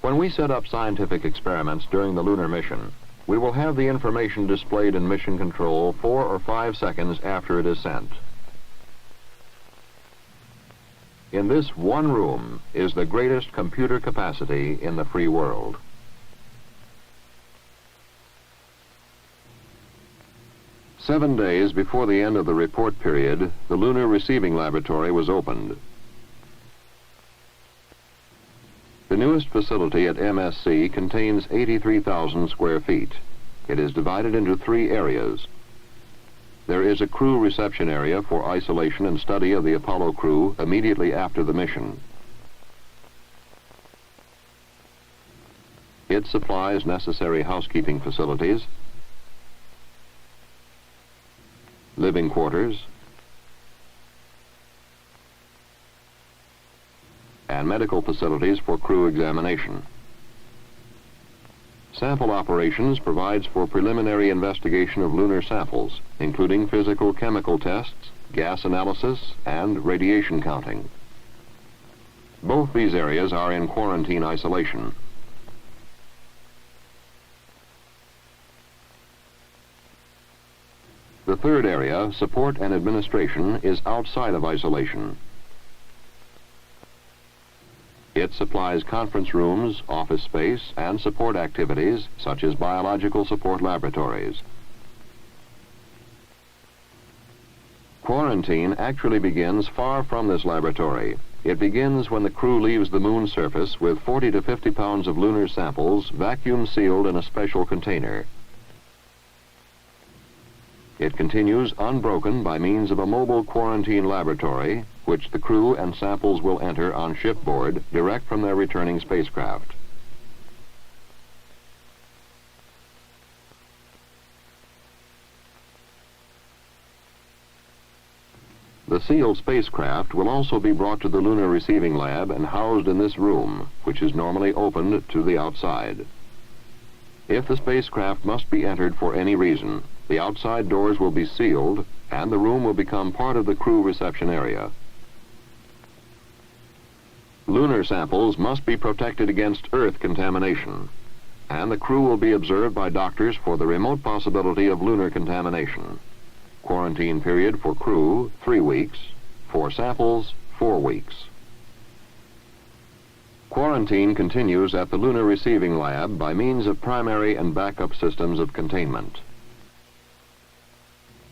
When we set up scientific experiments during the lunar mission, we will have the information displayed in mission control 4 or 5 seconds after it is sent. In this one room is the greatest computer capacity in the free world. 7 days before the end of the report period, the Lunar Receiving Laboratory was opened. The newest facility at MSC contains 83,000 square feet. It is divided into 3 areas. There is a crew reception area for isolation and study of the Apollo crew immediately after the mission. It supplies necessary housekeeping facilities, living quarters, and medical facilities for crew examination. Sample operations provides for preliminary investigation of lunar samples, including physical chemical tests, gas analysis, and radiation counting. Both these areas are in quarantine isolation. The third area, support and administration, is outside of isolation. It supplies conference rooms, office space, and support activities such as biological support laboratories. Quarantine actually begins far from this laboratory. It begins when the crew leaves the moon surface with 40 to 50 pounds of lunar samples vacuum sealed in a special container. It continues unbroken by means of a mobile quarantine laboratory, which the crew and samples will enter on shipboard direct from their returning spacecraft. The sealed spacecraft will also be brought to the Lunar Receiving Lab and housed in this room, which is normally opened to the outside. If the spacecraft must be entered for any reason, the outside doors will be sealed and the room will become part of the crew reception area. Lunar samples must be protected against Earth contamination, and the crew will be observed by doctors for the remote possibility of lunar contamination. Quarantine period for crew, 3 weeks. For samples, 4 weeks. Quarantine continues at the Lunar Receiving Lab by means of primary and backup systems of containment.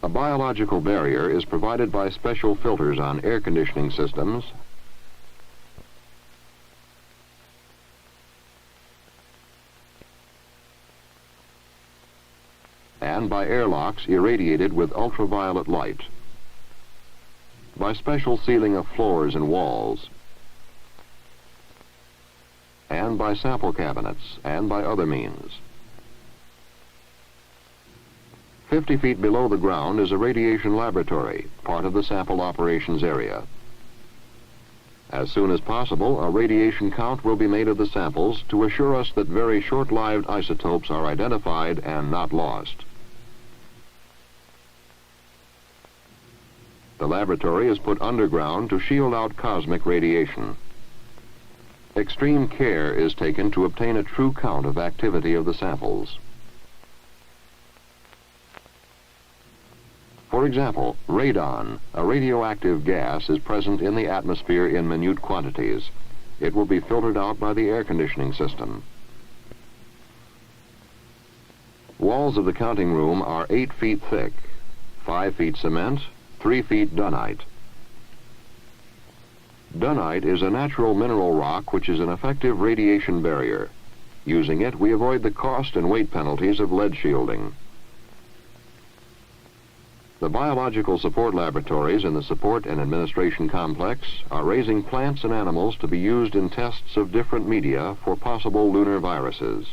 A biological barrier is provided by special filters on air conditioning systems and by airlocks irradiated with ultraviolet light, by special sealing of floors and walls, and by sample cabinets, and by other means. 50 feet below the ground is a radiation laboratory, part of the sample operations area. As soon as possible, a radiation count will be made of the samples to assure us that very short-lived isotopes are identified and not lost. The laboratory is put underground to shield out cosmic radiation. Extreme care is taken to obtain a true count of activity of the samples. For example, radon, a radioactive gas, is present in the atmosphere in minute quantities. It will be filtered out by the air conditioning system. Walls of the counting room are 8 feet thick, 5 feet cement, 3 feet Dunnite. Dunnite is a natural mineral rock which is an effective radiation barrier. Using it, we avoid the cost and weight penalties of lead shielding. The biological support laboratories in the support and administration complex are raising plants and animals to be used in tests of different media for possible lunar viruses.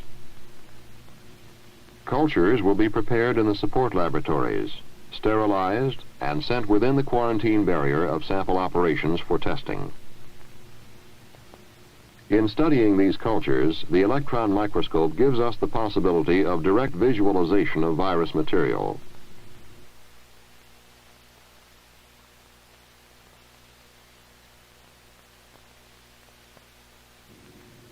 Cultures will be prepared in the support laboratories, sterilized, and sent within the quarantine barrier of sample operations for testing. In studying these cultures, the electron microscope gives us the possibility of direct visualization of virus material.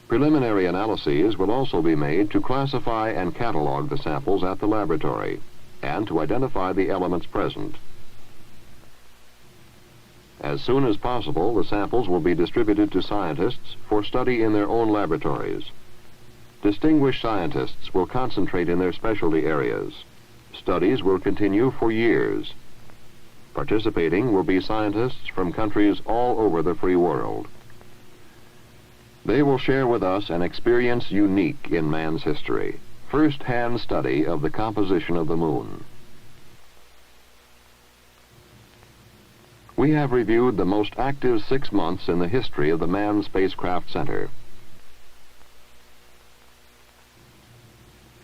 Preliminary analyses will also be made to classify and catalog the samples at the laboratory and to identify the elements present. As soon as possible, the samples will be distributed to scientists for study in their own laboratories. Distinguished scientists will concentrate in their specialty areas. Studies will continue for years. Participating will be scientists from countries all over the free world. They will share with us an experience unique in man's history, first-hand study of the composition of the moon. We have reviewed the most active 6 months in the history of the Manned Spacecraft Center.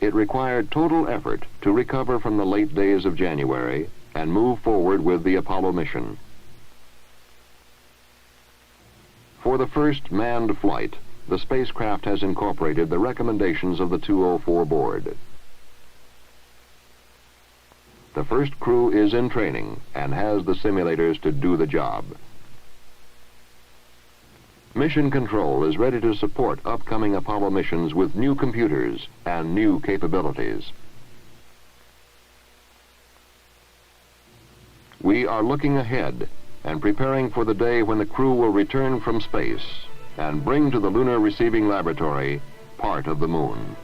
It required total effort to recover from the late days of January and move forward with the Apollo mission. For the first manned flight, the spacecraft has incorporated the recommendations of the 204 board. The first crew is in training and has the simulators to do the job. Mission Control is ready to support upcoming Apollo missions with new computers and new capabilities. We are looking ahead and preparing for the day when the crew will return from space and bring to the Lunar Receiving Laboratory part of the moon.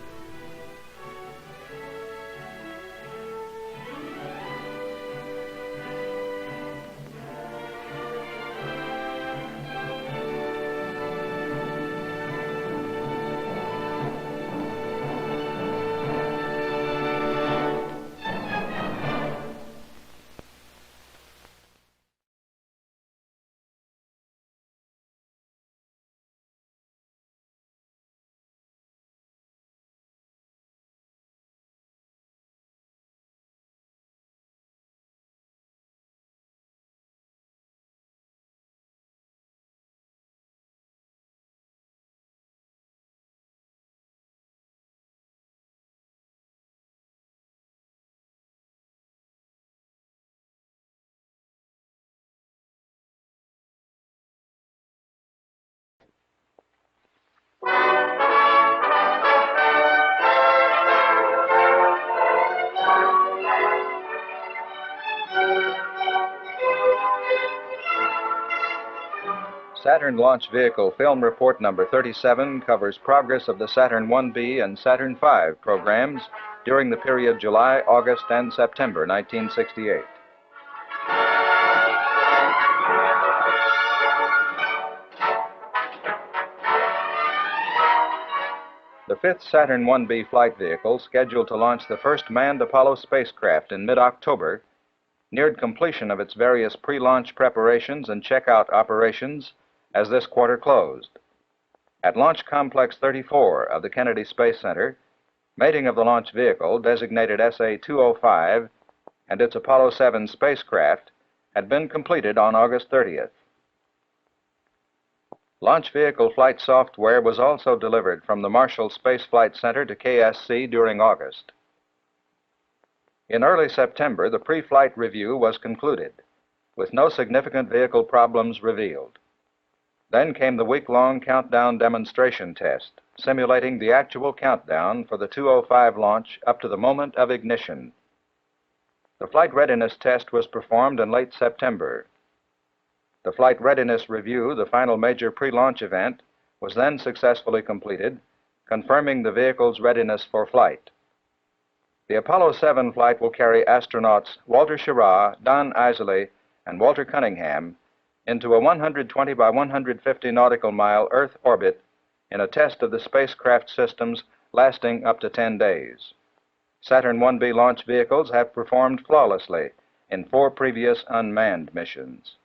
Saturn Launch Vehicle Film Report number 37 covers progress of the Saturn IB and Saturn V programs during the period July, August, and September 1968. The fifth Saturn IB flight vehicle, scheduled to launch the first manned Apollo spacecraft in mid-October, neared completion of its various pre-launch preparations and checkout operations as this quarter closed. At Launch Complex 34 of the Kennedy Space Center, mating of the launch vehicle, designated SA-205, and its Apollo 7 spacecraft had been completed on August 30th. Launch vehicle flight software was also delivered from the Marshall Space Flight Center to KSC during August. In early September, the pre-flight review was concluded, with no significant vehicle problems revealed. Then came the week-long countdown demonstration test, simulating the actual countdown for the 205 launch up to the moment of ignition. The flight readiness test was performed in late September. The flight readiness review, the final major pre-launch event, was then successfully completed, confirming the vehicle's readiness for flight. The Apollo 7 flight will carry astronauts Walter Schirra, Donn Eisele, and Walter Cunningham into a 120 by 150 nautical mile Earth orbit in a test of the spacecraft systems lasting up to 10 days. Saturn IB launch vehicles have performed flawlessly in 4 previous unmanned missions.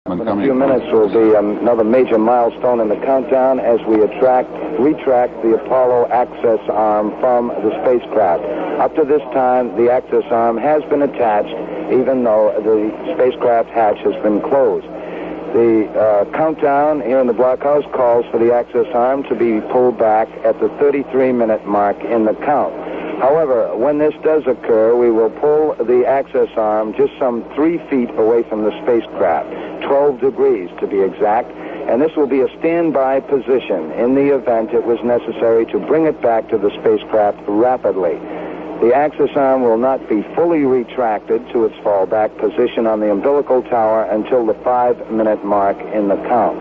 In a few minutes will be another major milestone in the countdown as we retract the Apollo access arm from the spacecraft. Up to this time, the access arm has been attached, even though the spacecraft hatch has been closed. The countdown here in the blockhouse calls for the access arm to be pulled back at the 33-minute mark in the count. However, when this does occur, we will pull the access arm just some 3 feet away from the spacecraft, 12 degrees to be exact, and this will be a standby position in the event it was necessary to bring it back to the spacecraft rapidly. The axis arm will not be fully retracted to its fallback position on the umbilical tower until the 5-minute mark in the count.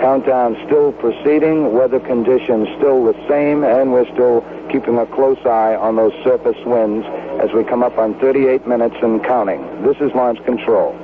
Countdown still proceeding, weather conditions still the same, and we're still keeping a close eye on those surface winds as we come up on 38 minutes and counting. This is launch control.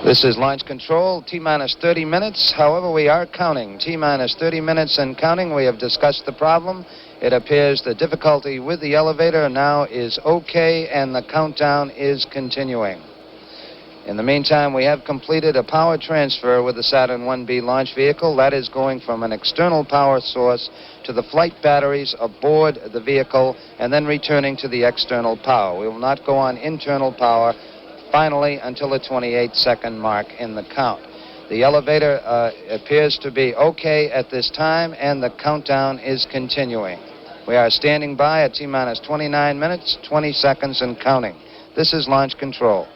This is launch control, T-minus 30 minutes. However, we are counting. T-minus 30 minutes and counting. We have discussed the problem. It appears the difficulty with the elevator now is okay, and the countdown is continuing. In the meantime, we have completed a power transfer with the Saturn IB launch vehicle. That is going from an external power source to the flight batteries aboard the vehicle and then returning to the external power. We will not go on internal power finally until the 28-second mark in the count. The elevator appears to be okay at this time, and the countdown is continuing. We are standing by at T-minus 29 minutes, 20 seconds, and counting. This is launch control.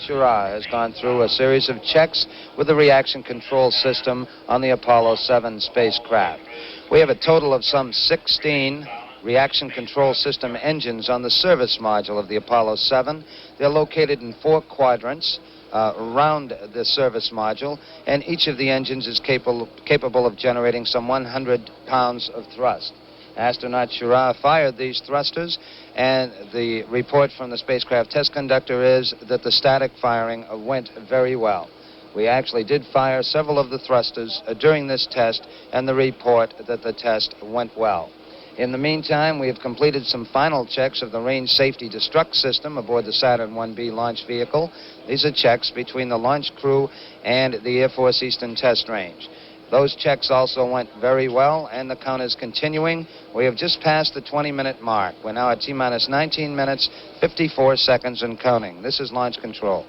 Schirra has gone through a series of checks with the reaction control system on the Apollo 7 spacecraft. We have a total of some 16 reaction control system engines on the service module of the Apollo 7. They're located in 4 quadrants around the service module, and each of the engines is capable of generating some 100 pounds of thrust. Astronaut Schirra fired these thrusters, and the report from the spacecraft test conductor is that the static firing went very well. We actually did fire several of the thrusters during this test, and the report that the test went well. In the meantime, we have completed some final checks of the range safety destruct system aboard the Saturn IB launch vehicle. These are checks between the launch crew and the Air Force Eastern Test Range. Those checks also went very well, and the count is continuing. We have just passed the 20-minute mark. We're now at T-minus 19 minutes, 54 seconds and counting. This is launch control.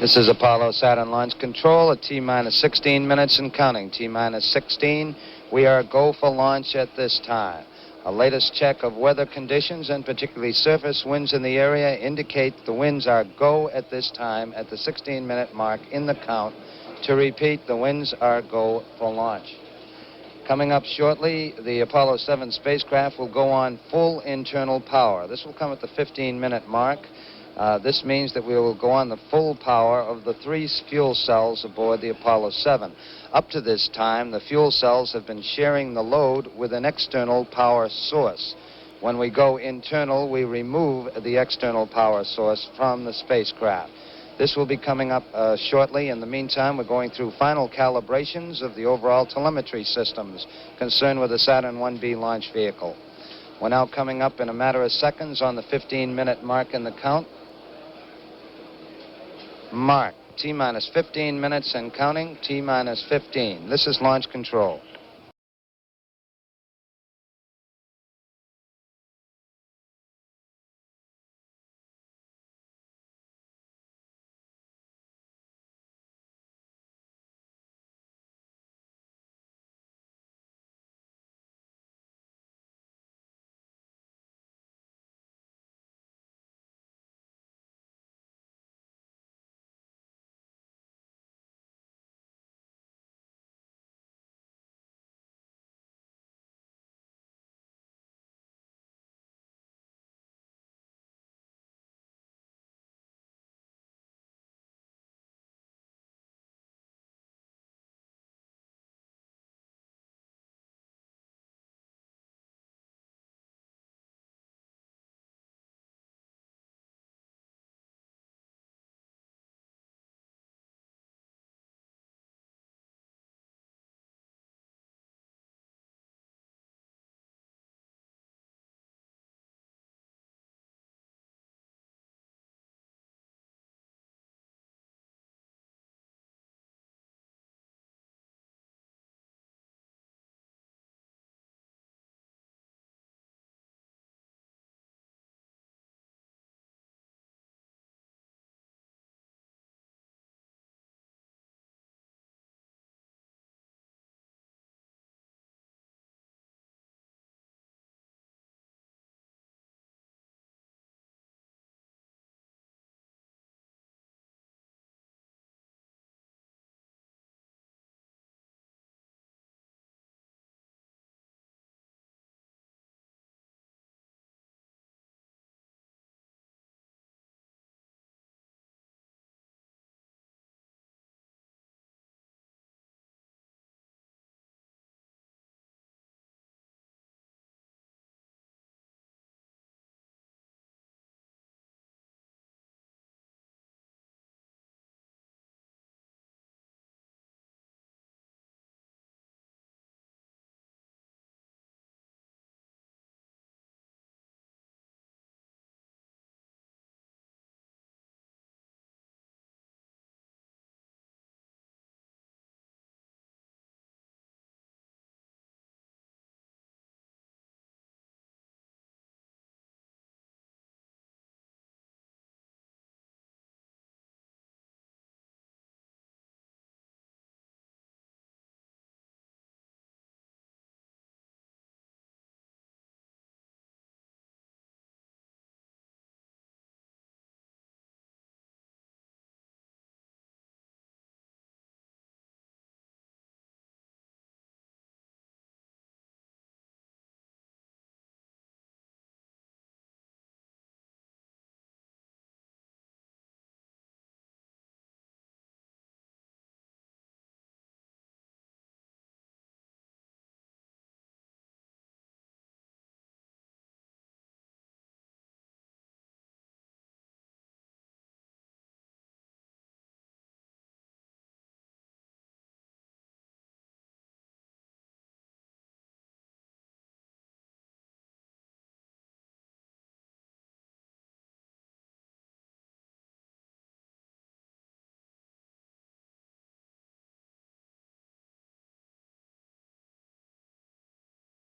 This is Apollo Saturn launch control at T-minus 16 minutes and counting. T-minus 16. We are go for launch at this time. A latest check of weather conditions, and particularly surface winds in the area, indicate the winds are go at this time at the 16-minute mark in the count. To repeat, the winds are go for launch. Coming up shortly, the Apollo 7 spacecraft will go on full internal power. This will come at the 15-minute mark. This means that we will go on the full power of the 3 fuel cells aboard the Apollo 7. Up to this time, the fuel cells have been sharing the load with an external power source. When we go internal, we remove the external power source from the spacecraft. This will be coming up shortly. In the meantime, we're going through final calibrations of the overall telemetry systems concerned with the Saturn IB launch vehicle. We're now coming up in a matter of seconds on the 15-minute mark in the count. Mark. T-minus 15 minutes and counting. T-minus 15. This is launch control.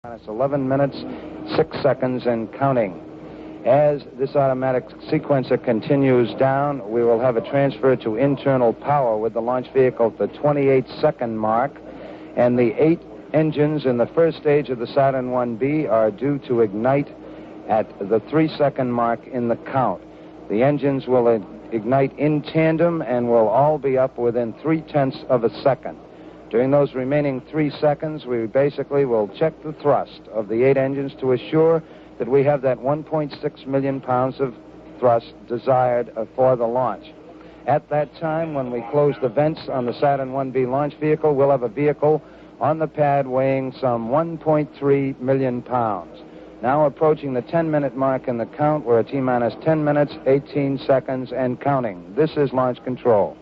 It's 11 minutes, 6 seconds and counting. As this automatic sequencer continues down, we will have a transfer to internal power with the launch vehicle at the 28-second mark, and the 8 engines in the first stage of the Saturn IB are due to ignite at the 3-second mark in the count. The engines will ignite in tandem and will all be up within 0.3 of a second. During those remaining 3 seconds, we basically will check the thrust of the 8 engines to assure that we have that 1.6 million pounds of thrust desired for the launch. At that time, when we close the vents on the Saturn IB launch vehicle, we'll have a vehicle on the pad weighing some 1.3 million pounds. Now approaching the 10-minute mark in the count, we're at T-minus 10 minutes, 18 seconds, and counting. This is launch control.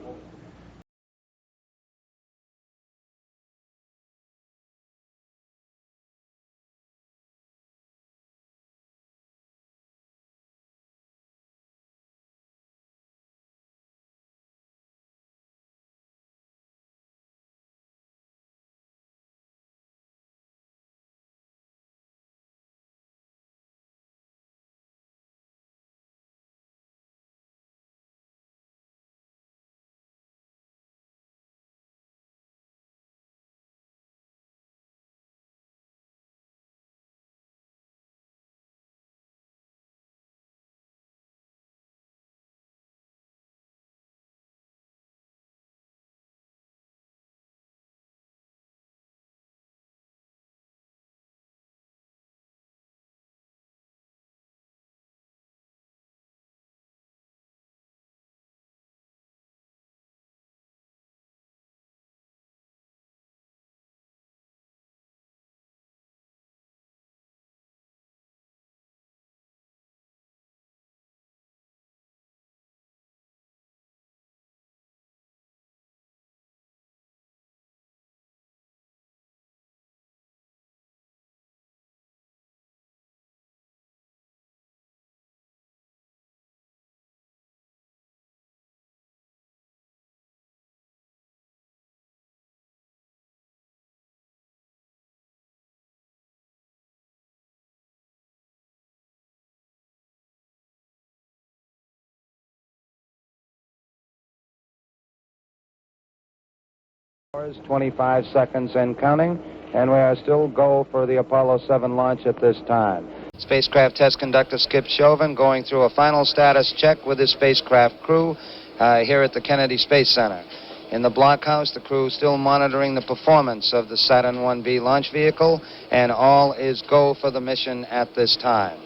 Hours, 25 seconds and counting, and we are still go for the Apollo 7 launch at this time. Spacecraft test conductor Skip Chauvin going through a final status check with his spacecraft crew here at the Kennedy Space Center. In the blockhouse, the crew still monitoring the performance of the Saturn IB launch vehicle, and all is go for the mission at this time.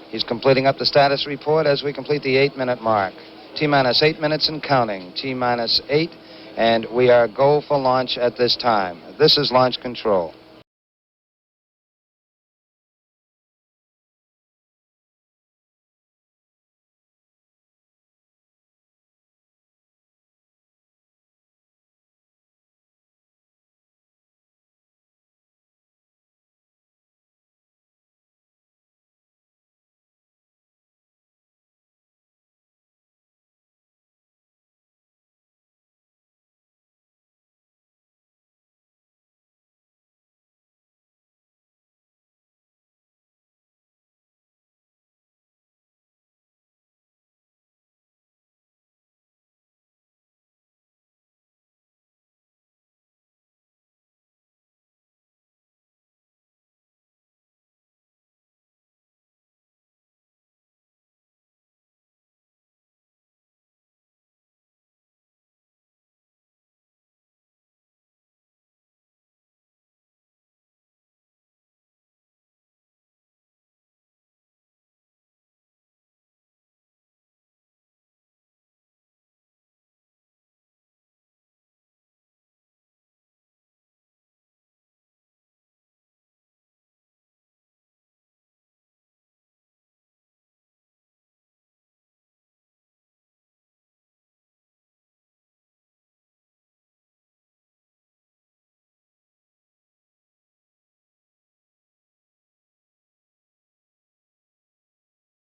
He's completing up the status report as we complete the 8-minute mark. T-minus 8 minutes and counting. T-minus 8. And we are go for launch at this time. This is launch control.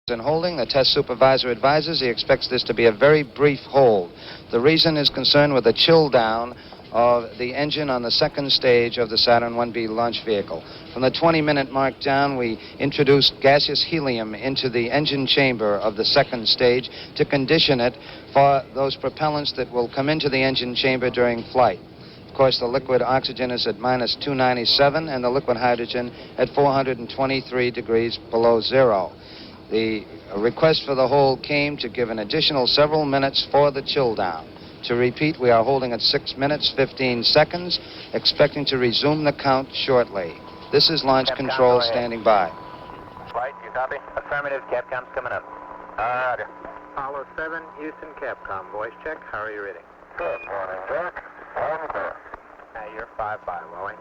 In holding, the test supervisor advises he expects this to be a very brief hold. The reason is concerned with the chill down of the engine on the second stage of the Saturn IB launch vehicle. From the 20-minute mark down, we introduced gaseous helium into the engine chamber of the second stage to condition it for those propellants that will come into the engine chamber during flight. Of course, the liquid oxygen is at minus 297 and the liquid hydrogen at 423 degrees below zero. The request for the hold came to give an additional several minutes for the chill down. To repeat, we are holding at 6 minutes, 15 seconds, expecting to resume the count shortly. This is launch control standing by. Flight, you copy? Affirmative, Capcom's coming up. Roger. Apollo 7, Houston, Capcom. Voice check. How are you reading? Good morning, Jack. I'm there. You're 5 by, Wally.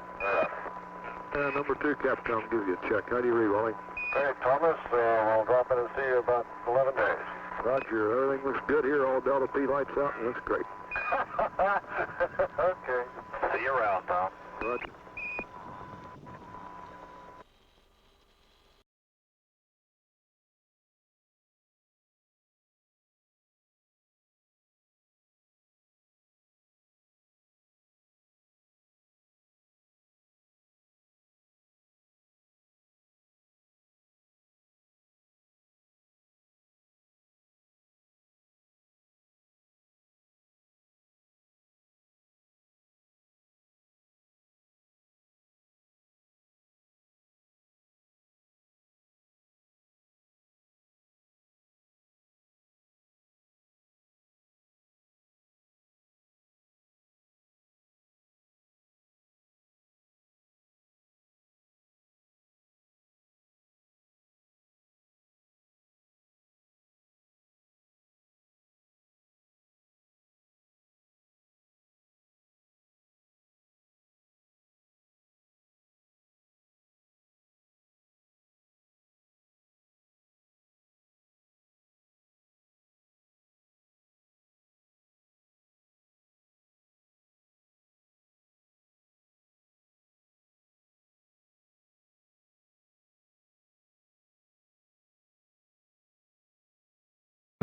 Number 2, Capcom, give you a check. How do you read, Wally? Hey, Thomas, I'll drop in and see you about 11 days. Roger, everything looks good here. All Delta P lights out and looks great. Okay. See you around, Tom. Roger.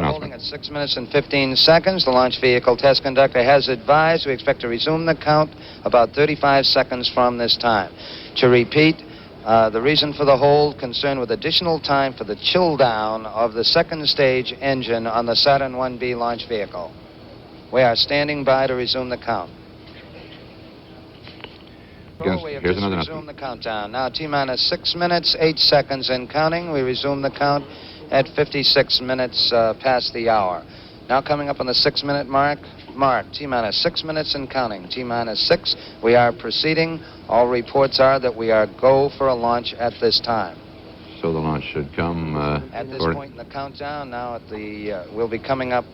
Holding at 6 minutes and 15 seconds. The launch vehicle test conductor has advised we expect to resume the count about 35 seconds from this time. To repeat, the reason for the hold concerned with additional time for the chill down of the second stage engine on the Saturn IB launch vehicle. We are standing by to resume the count. Yes, We have here's just another resumed the countdown. Now T-minus 6 minutes, 8 seconds and counting. We resume the count at 56 minutes past the hour. Now coming up on the 6 minute mark, T-minus 6 minutes and counting. T-minus 6, we are proceeding. All reports are that we are go for a launch at this time. So the launch should come... at this point in the countdown, now at the, we'll be coming up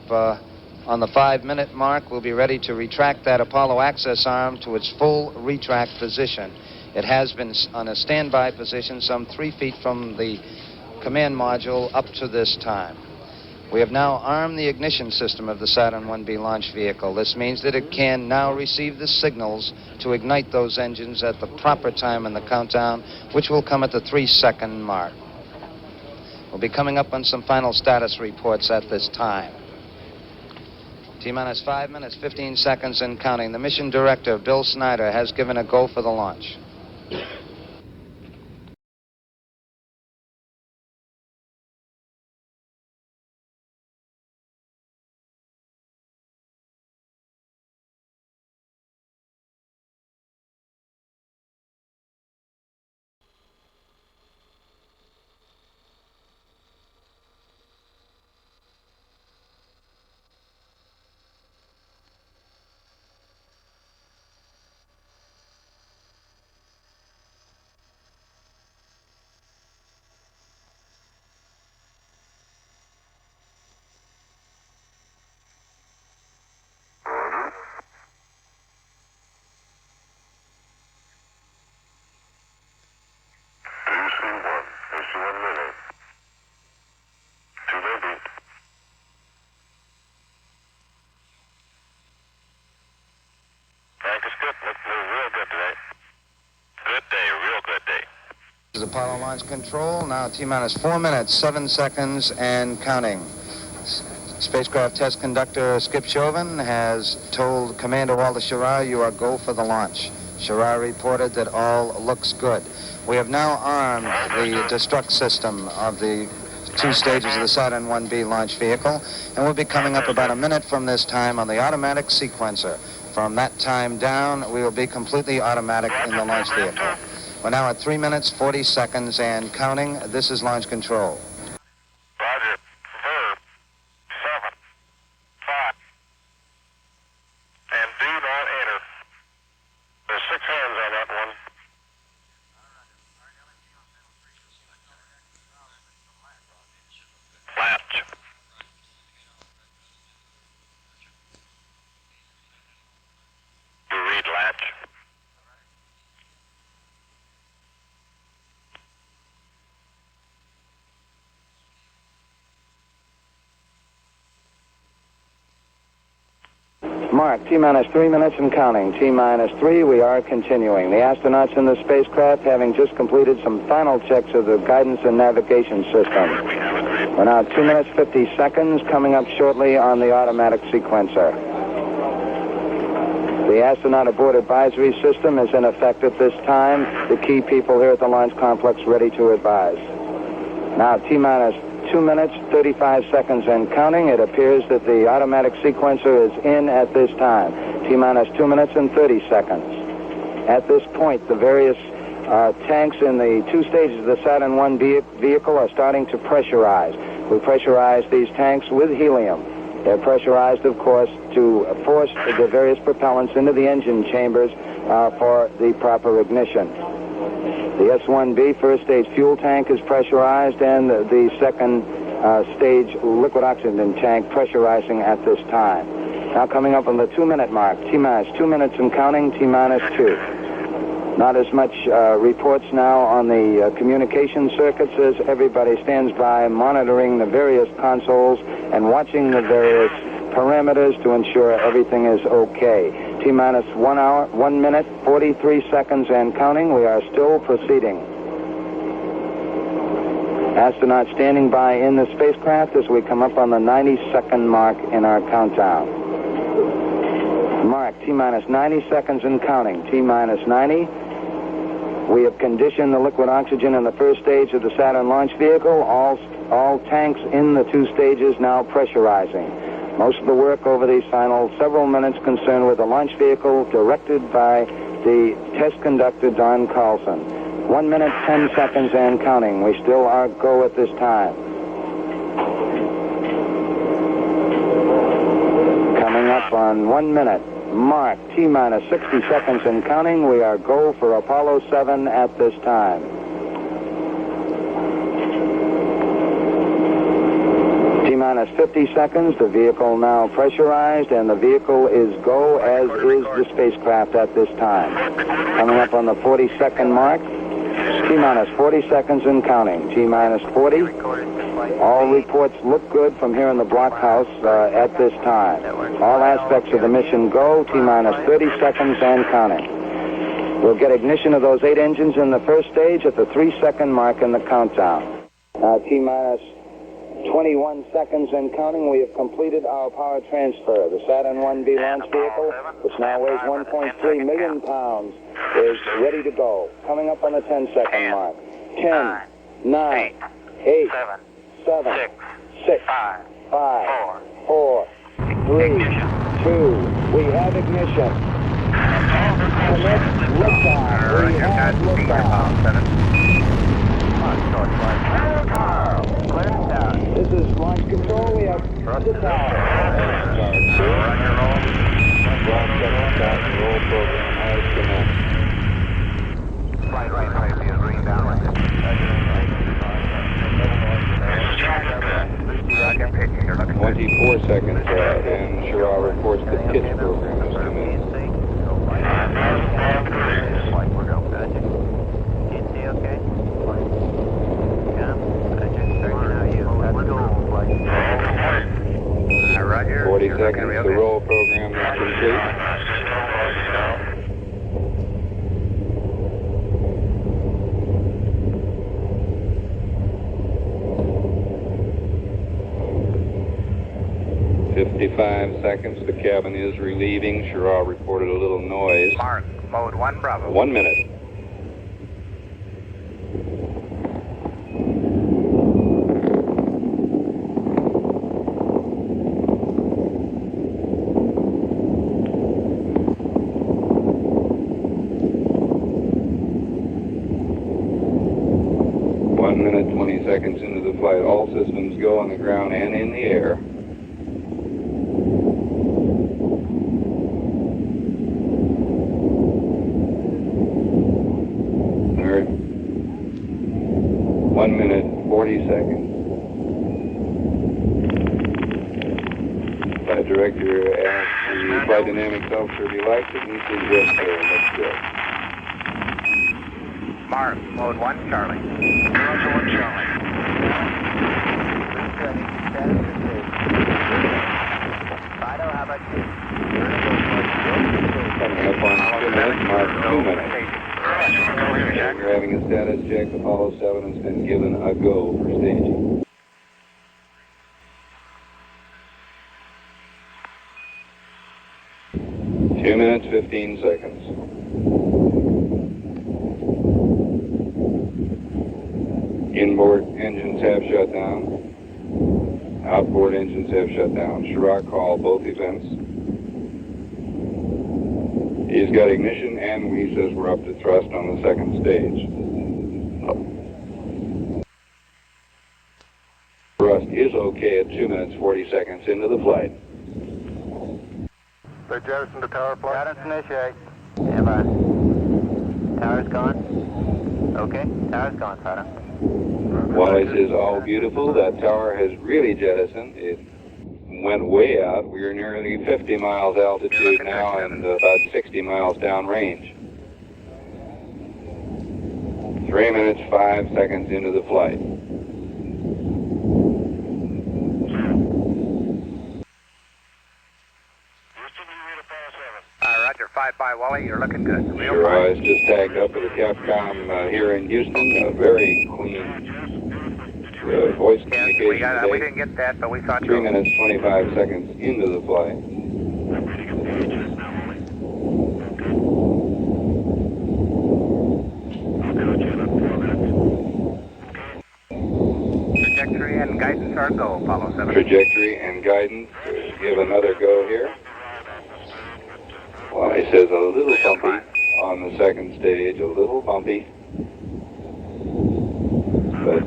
on the 5 minute mark. We'll be ready to retract that Apollo access arm to its full retract position. It has been on a standby position some 3 feet from the command module up to this time. We have now armed the ignition system of the Saturn IB launch vehicle. This means that it can now receive the signals to ignite those engines at the proper time in the countdown, which will come at the 3 second mark. We'll be coming up on some final status reports at this time. T-minus 5 minutes, 15 seconds and counting. The mission director, Bill Snyder, has given a go for the launch. This is Apollo Launch Control. Now T-minus 4 minutes, 7 seconds and counting. Spacecraft test conductor Skip Chauvin has told Commander Walter Schirra, you are go for the launch. Schirra reported that all looks good. We have now armed the destruct system of the 2 stages of the Saturn IB launch vehicle, and we'll be coming up about a minute from this time on the automatic sequencer. From that time down, we will be completely automatic in the launch vehicle. We're now at 3 minutes, 40 seconds and counting. This is launch control. Roger. Verb. 7. 5. And do not enter. There's 6 hands on that one. Latch. You read latch. Mark, T-minus 3 minutes and counting. T-minus 3, we are continuing. The astronauts in the spacecraft having just completed some final checks of the guidance and navigation system. We're now 2 minutes, 50 seconds, coming up shortly on the automatic sequencer. The astronaut aboard advisory system is in effect at this time. The key people here at the launch complex ready to advise. Now, T-minus 2 minutes, 35 seconds and counting. It appears that the automatic sequencer is in at this time. T-minus 2 minutes and 30 seconds. At this point, the various tanks in the 2 stages of the Saturn IB vehicle are starting to pressurize. We pressurize these tanks with helium. They're pressurized, of course, to force the various propellants into the engine chambers for the proper ignition. The S-1B first stage fuel tank is pressurized, and the second stage liquid oxygen tank pressurizing at this time. Now coming up on the 2 minute mark, T-minus 2 minutes and counting, T-minus 2. Not as much reports now on the communication circuits as everybody stands by monitoring the various consoles and watching the various parameters to ensure everything is okay. T-minus 1 hour, 1 minute, 43 seconds and counting. We are still proceeding. Astronauts standing by in the spacecraft as we come up on the 90-second mark in our countdown. Mark, T-minus 90 seconds and counting. T-minus 90. We have conditioned the liquid oxygen in the first stage of the Saturn launch vehicle. All tanks in the 2 stages now pressurizing. Most of the work over these final several minutes concerned with the launch vehicle directed by the test conductor, Don Carlson. 1 minute, 10 seconds and counting. We still are go at this time. Coming up on 1 minute. Mark, T-minus 60 seconds and counting. We are go for Apollo 7 at this time. T-minus 50 seconds. The vehicle now pressurized, and the vehicle is go, as is the spacecraft at this time. Coming up on the 40-second mark. T-minus 40 seconds and counting. T-minus 40. All reports look good from here in the blockhouse at this time. All aspects of the mission go. T-minus 30 seconds and counting. We'll get ignition of those 8 engines in the first stage at the 3-second mark in the countdown. T-minus 21 seconds and counting. We have completed our power transfer. The Saturn IB launch vehicle, which now weighs 1.3 million pounds, is ready to go. Coming up on the 10-second mark. 10, 9, 8, 7, 6, 5, 4, 3, 2. We have ignition. Commit liftoff. We have liftoff. This is launch control. We have liftoff. Roll program has commenced. Flight right, be a green down. Rocket pitching. You're looking 24 seconds, and Schirra reports the pitch program has commenced. We're going good. Can you see okay? Roger. 40 seconds, the roll program is complete. "55 seconds, the cabin is relieving. Schirra reported a little noise. Mark, mode 1 Bravo. 1 minute. systems go on the ground and in the air. They're 1 minute, 40 seconds. Flight director asked the flight dynamics officer if he liked it, and he said yes, sir, and that's good. Mark, mode 1, Charlie. Roger, 1, Charlie. Fido, how about you? Coming up on 2 minutes, Mark 2 minutes. We're having a status check. Apollo 7 has been given a go for staging. Two minutes, 15 seconds. Inboard engines have shut down. Outboard engines have shut down. Schirra called both events. He's got ignition, and he says we're up to thrust on the second stage. Thrust is okay at 2 minutes, 40 seconds into the flight. They jettisoned the tower flight. Got it, initiate. Stand by. Tower's gone. Okay, tower's gone, Fido. Wally says, all beautiful. That tower has really jettisoned. It went way out. We are nearly 50 miles altitude now and about 60 miles downrange. 3 minutes, 5 seconds into the flight. Roger, 5-5, Wally, you're looking good. Schirra is just tagged up with the Capcom here in Houston. A very clean voice communication today. We didn't get that, but we thought 3 minutes, 25 seconds into the flight. Trajectory and guidance are go, Apollo 7. Trajectory and guidance. Give another go here. Well, he says a little bumpy on the second stage, a little bumpy. But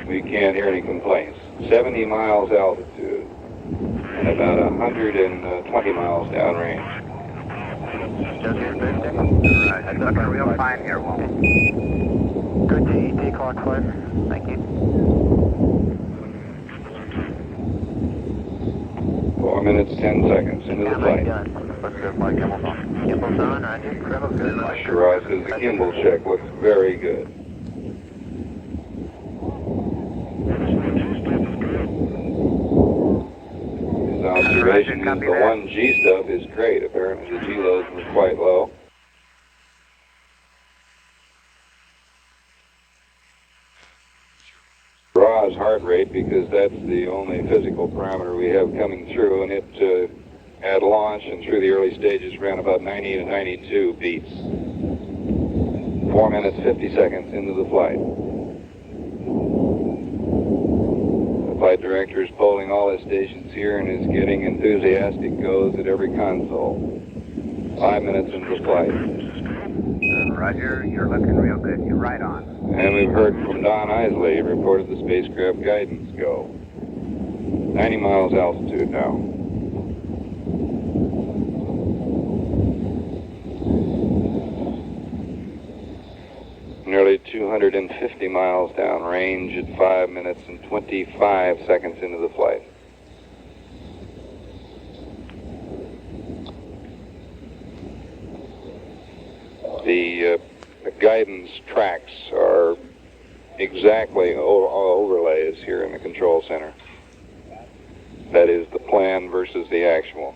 we can't hear any complaints. 70 miles altitude and about 120 miles downrange. Right, it's looking real fine here, Wally. Good GET clock flight. Thank you. 4 minutes, 10 seconds into the flight. Let's go flight gimbal's on. Gimbal's on, Roger. Gimbal's good. Schirra says the gimbal check looks very good. His observation is the 1G stuff is great. Apparently the G loads were quite low. Schirra's heart rate, because that's the only physical parameter we have coming through, and it at launch and through the early stages ran about 90 to 92 beats. 4 minutes, 50 seconds into the flight. The flight director is polling all his stations here and is getting enthusiastic goes at every console. 5 minutes into the flight. Roger, you're looking real good. You're right on. And we've heard from Donn Eisele. He reported the spacecraft guidance go. 90 miles altitude now. Nearly 250 miles downrange at 5 minutes and 25 seconds into the flight. The guidance tracks are exactly overlays here in the control center. That is the plan versus the actual.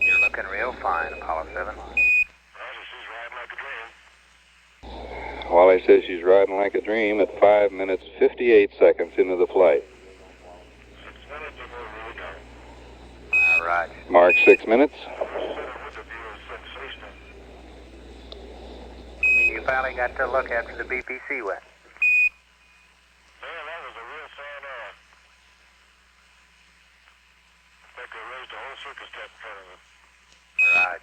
You're looking real fine, Apollo 7. Wally says she's riding like a dream at 5 minutes, 58 seconds into the flight. All right. Mark 6 minutes. You finally got to look after the BPC went. Right.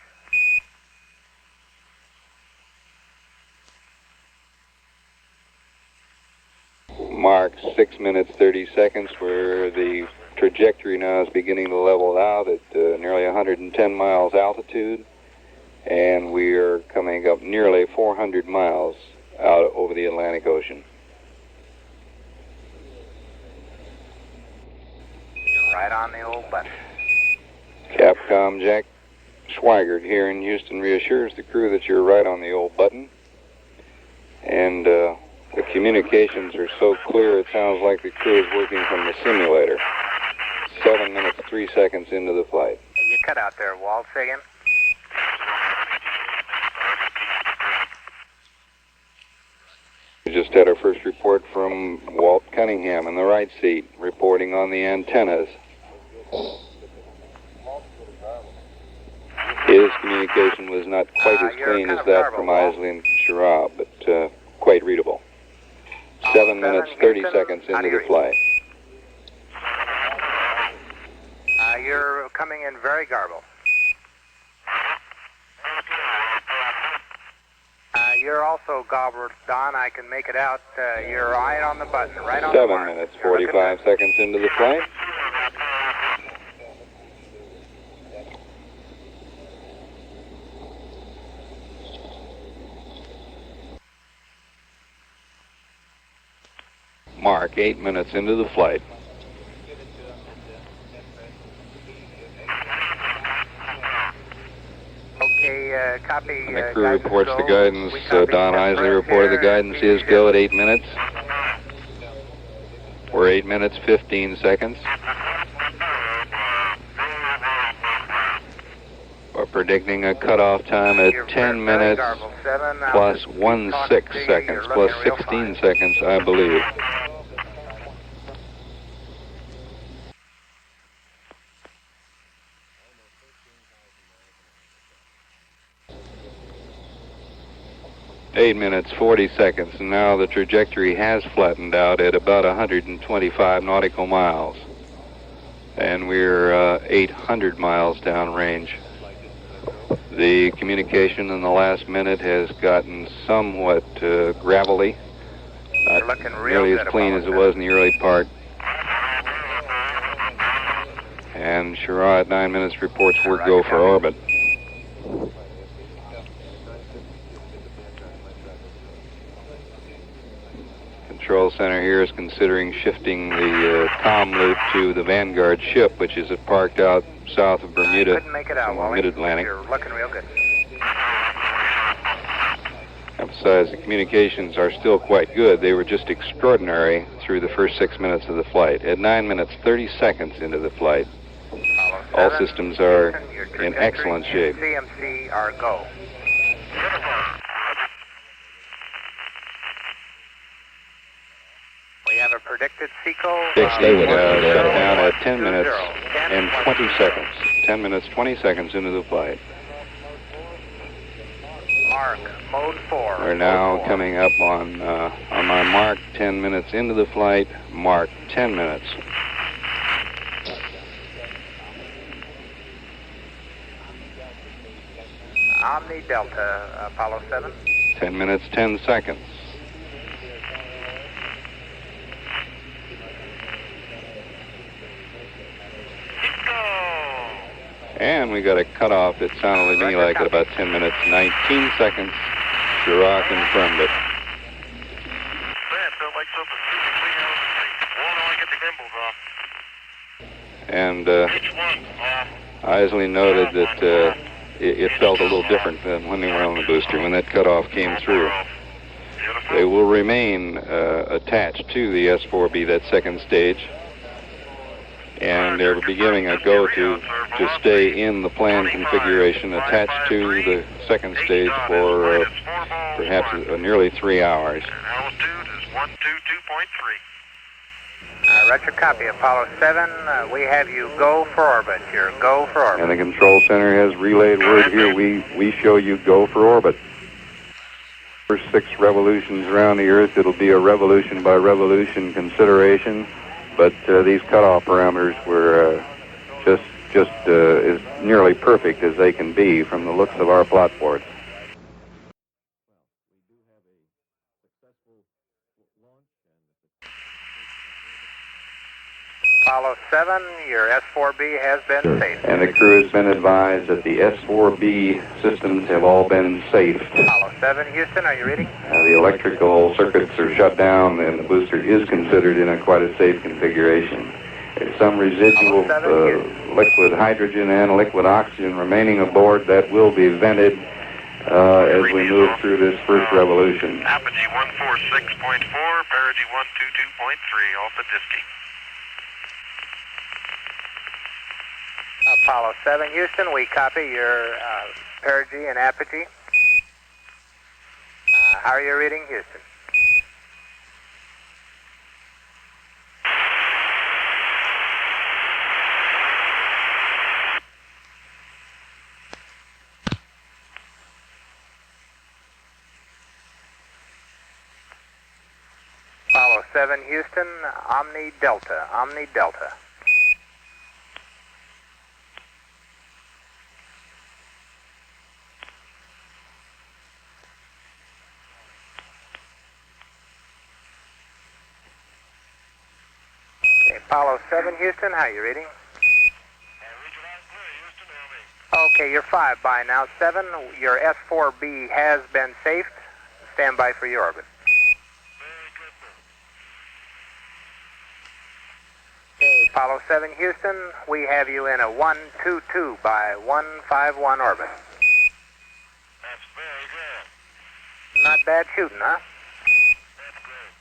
Mark 6 minutes 30 seconds, where the trajectory now is beginning to level out at nearly 110 miles altitude, and we are coming up nearly 400 miles out over the Atlantic Ocean. You're right on the old button. Capcom Jack Schweigert here in Houston reassures the crew that you're right on the old button, and the communications are so clear it sounds like the crew is working from the simulator. 7 minutes 3 seconds into the flight. You cut out there, Walt. Say again. We just had our first report from Walt Cunningham in the right seat, reporting on the antennas. His communication was not quite as clean as that from Eisele and Schirra, but quite readable. 7 minutes 30 seconds into the flight. You're coming in very garbled. You're also garbled, Don. I can make it out. You're right on the button, right on the mark. 7 minutes 45 seconds into the flight. Mark 8 minutes into the flight. Okay, copy. And the crew reports the guidance. Donn Eisele reported the guidance is go at 8 minutes. We're 8 minutes 15 seconds. We're predicting a cutoff time at 10 minutes plus 1/6 seconds, plus 16 seconds, I believe. Eight minutes 40 seconds, and now the trajectory has flattened out at about 125 nautical miles, and we're 800 miles downrange. The communication in the last minute has gotten somewhat gravelly, not nearly as clean as it was in the early part. And Schirra at 9 minutes reports we're go for orbit. Control center here is considering shifting the comm loop to the Vanguard ship, which is parked out south of Bermuda, mid-Atlantic. You're looking real good. Emphasize the communications are still quite good. They were just extraordinary through the first 6 minutes of the flight. At 9 minutes 30 seconds into the flight, all systems are in excellent shape. CMC are go. We have a predicted SECO. Shut down at 10 minutes and 20 seconds. 10 minutes, 20 seconds into the flight. Mark, mode 4. We're now coming up on my mark 10 minutes into the flight, mark 10 minutes. Omni Delta, Apollo 7. 10 minutes, 10 seconds. And we got a cutoff that sounded to me like at about 10 minutes, 19 seconds. Schirra confirmed it. And Eisele noted that it felt a little different than when they were on the booster, when that cutoff came through. They will remain attached to the S4B, that second stage. And they're beginning a go to stay in the planned configuration attached to the second stage for perhaps nearly 3 hours. Altitude is 122.3. Roger, copy. Apollo 7, we have you go for orbit. You're go for orbit. And the control center has relayed word here. We show you go for orbit. First 6 revolutions around the Earth, it'll be a revolution by revolution consideration. But these cutoff parameters were just as nearly perfect as they can be from the looks of our plot boards. Apollo 7, your S4B has been safe. And the crew has been advised that the S4B systems have all been safe. Apollo 7, Houston, are you reading? The electrical circuits are shut down and the booster is considered in a quite a safe configuration. There's some residual liquid hydrogen and liquid oxygen remaining aboard that will be vented as we move through this first revolution. Apogee 146.4, perigee 122.3, Alpha Disky. Apollo 7, Houston, we copy your perigee and apogee. How are you reading, Houston? Apollo 7, Houston, Omni Delta, Omni Delta. Apollo 7, Houston, how are you reading? Okay, you're 5 by now. 7, your S4B has been safed. Stand by for your orbit. Okay, Apollo 7, Houston, we have you in a 122 by 151 orbit. That's very good. Not bad shooting, huh? That's great.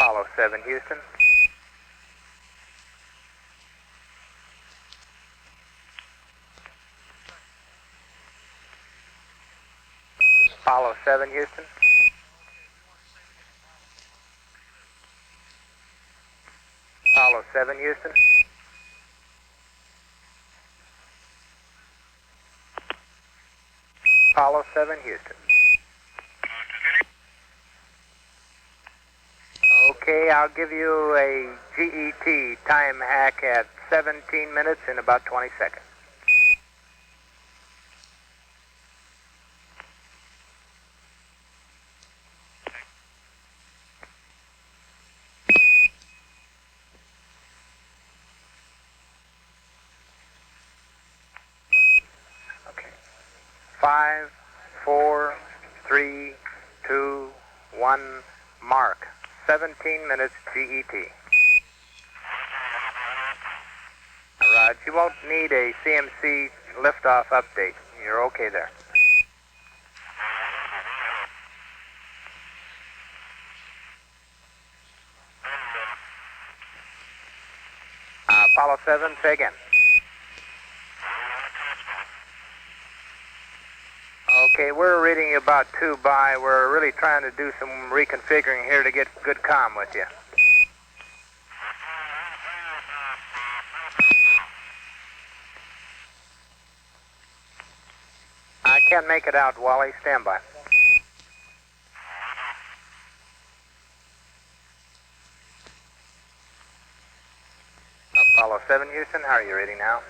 Apollo 7, Houston. Apollo 7, Houston. Apollo 7, Houston. Apollo 7, Houston. Okay, I'll give you a GET time hack at 17 minutes in about 20 seconds. Okay. 5, 4, 3, 2, 1, mark. 17 minutes GET. Raj, you won't need a CMC liftoff update. You're okay there. Apollo 7, say again. Okay, we're reading about 2 by. We're really trying to do some reconfiguring here to get good comm with you. I can't make it out, Wally. Stand by. Apollo 7, Houston, how are you reading now?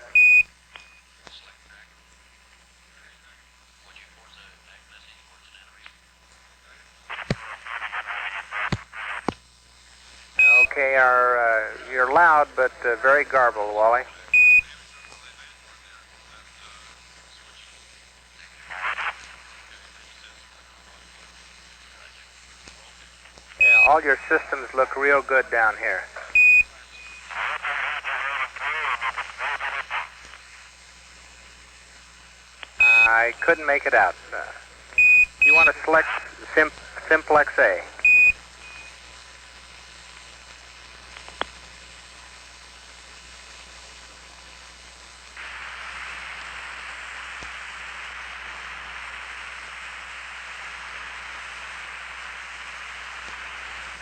Okay, you're loud, but very garbled, Wally. Yeah, all your systems look real good down here. I couldn't make it out. You want to select Simplex A.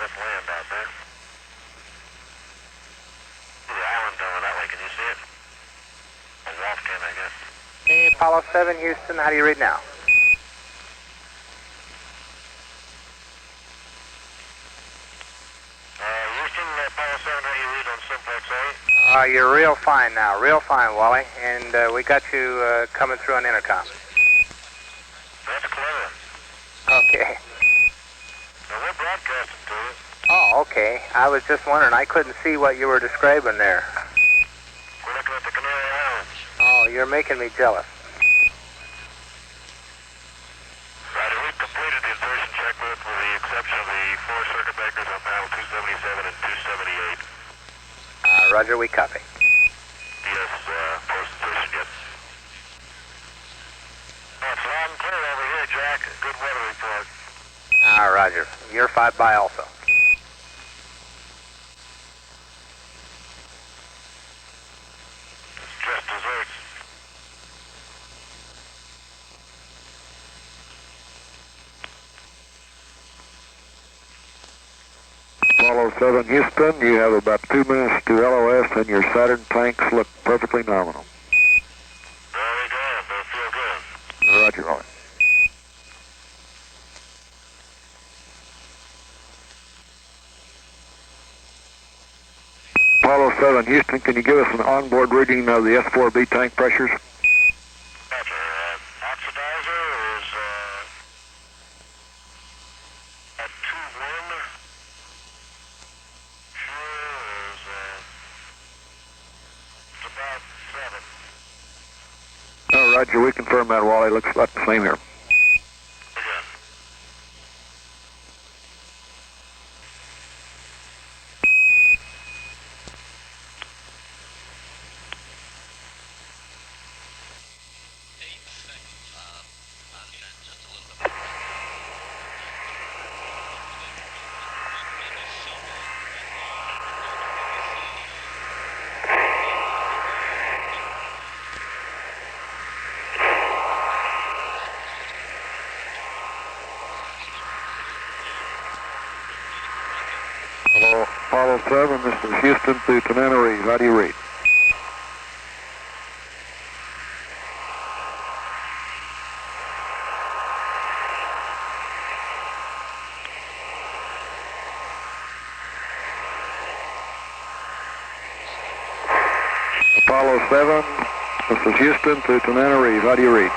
Let's land out there. The island over that way, can you see it? A WAF can, I guess. Hey, Apollo 7, Houston, how do you read now? Houston, Apollo 7, how you read on simplex A? You're real fine now, real fine, Wally. And we got you coming through on intercom. That's clever. Okay. Now, we're broadcasting to you. Oh, okay. I was just wondering. I couldn't see what you were describing there. We're looking at the Canary Islands. Oh, you're making me jealous. Roger, we've completed the insertion checklist with the exception of the 4 circuit breakers on panel 277 and 278. Roger, we copy. Yes, post-insertion yet. It's loud and clear over here, Jack. Good weather report. Roger. You're 5 by also. Just desserts. Apollo 7 Houston, you have about 2 minutes to LOS and your Saturn tanks look perfectly nominal. Very good. They feel good. Roger, Roy. Apollo 7 Houston, can you give us an onboard reading of the S4B tank pressures? Roger. Oxidizer is at 2-1. Schirra is it's about 7. Oh, Roger, we confirm that, Wally. Looks about the same here. Again. Hello, Apollo 7, this is Houston through Tanana Reed. How do you read? Apollo 7, this is Houston through Tanana Reed. How do you read?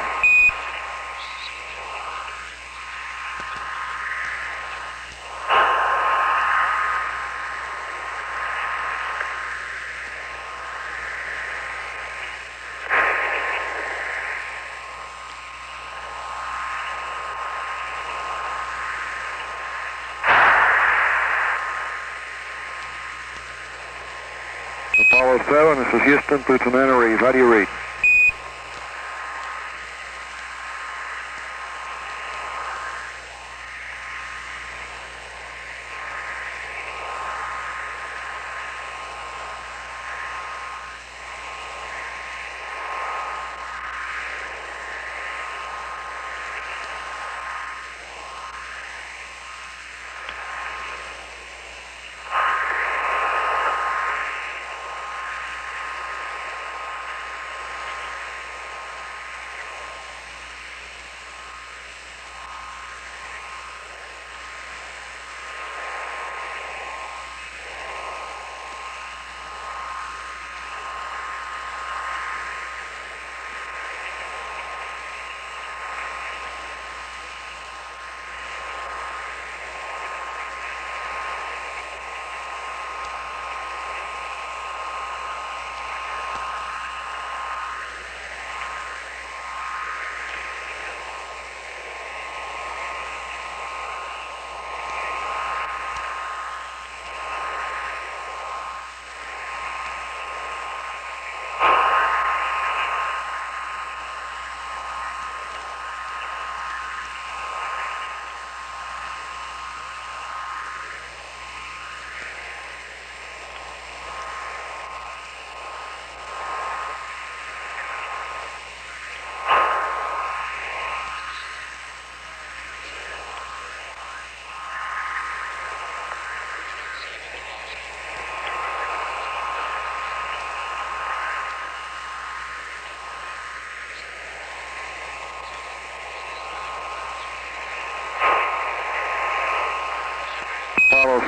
Apollo 7, this is Houston through Tanana Reed. How do you read?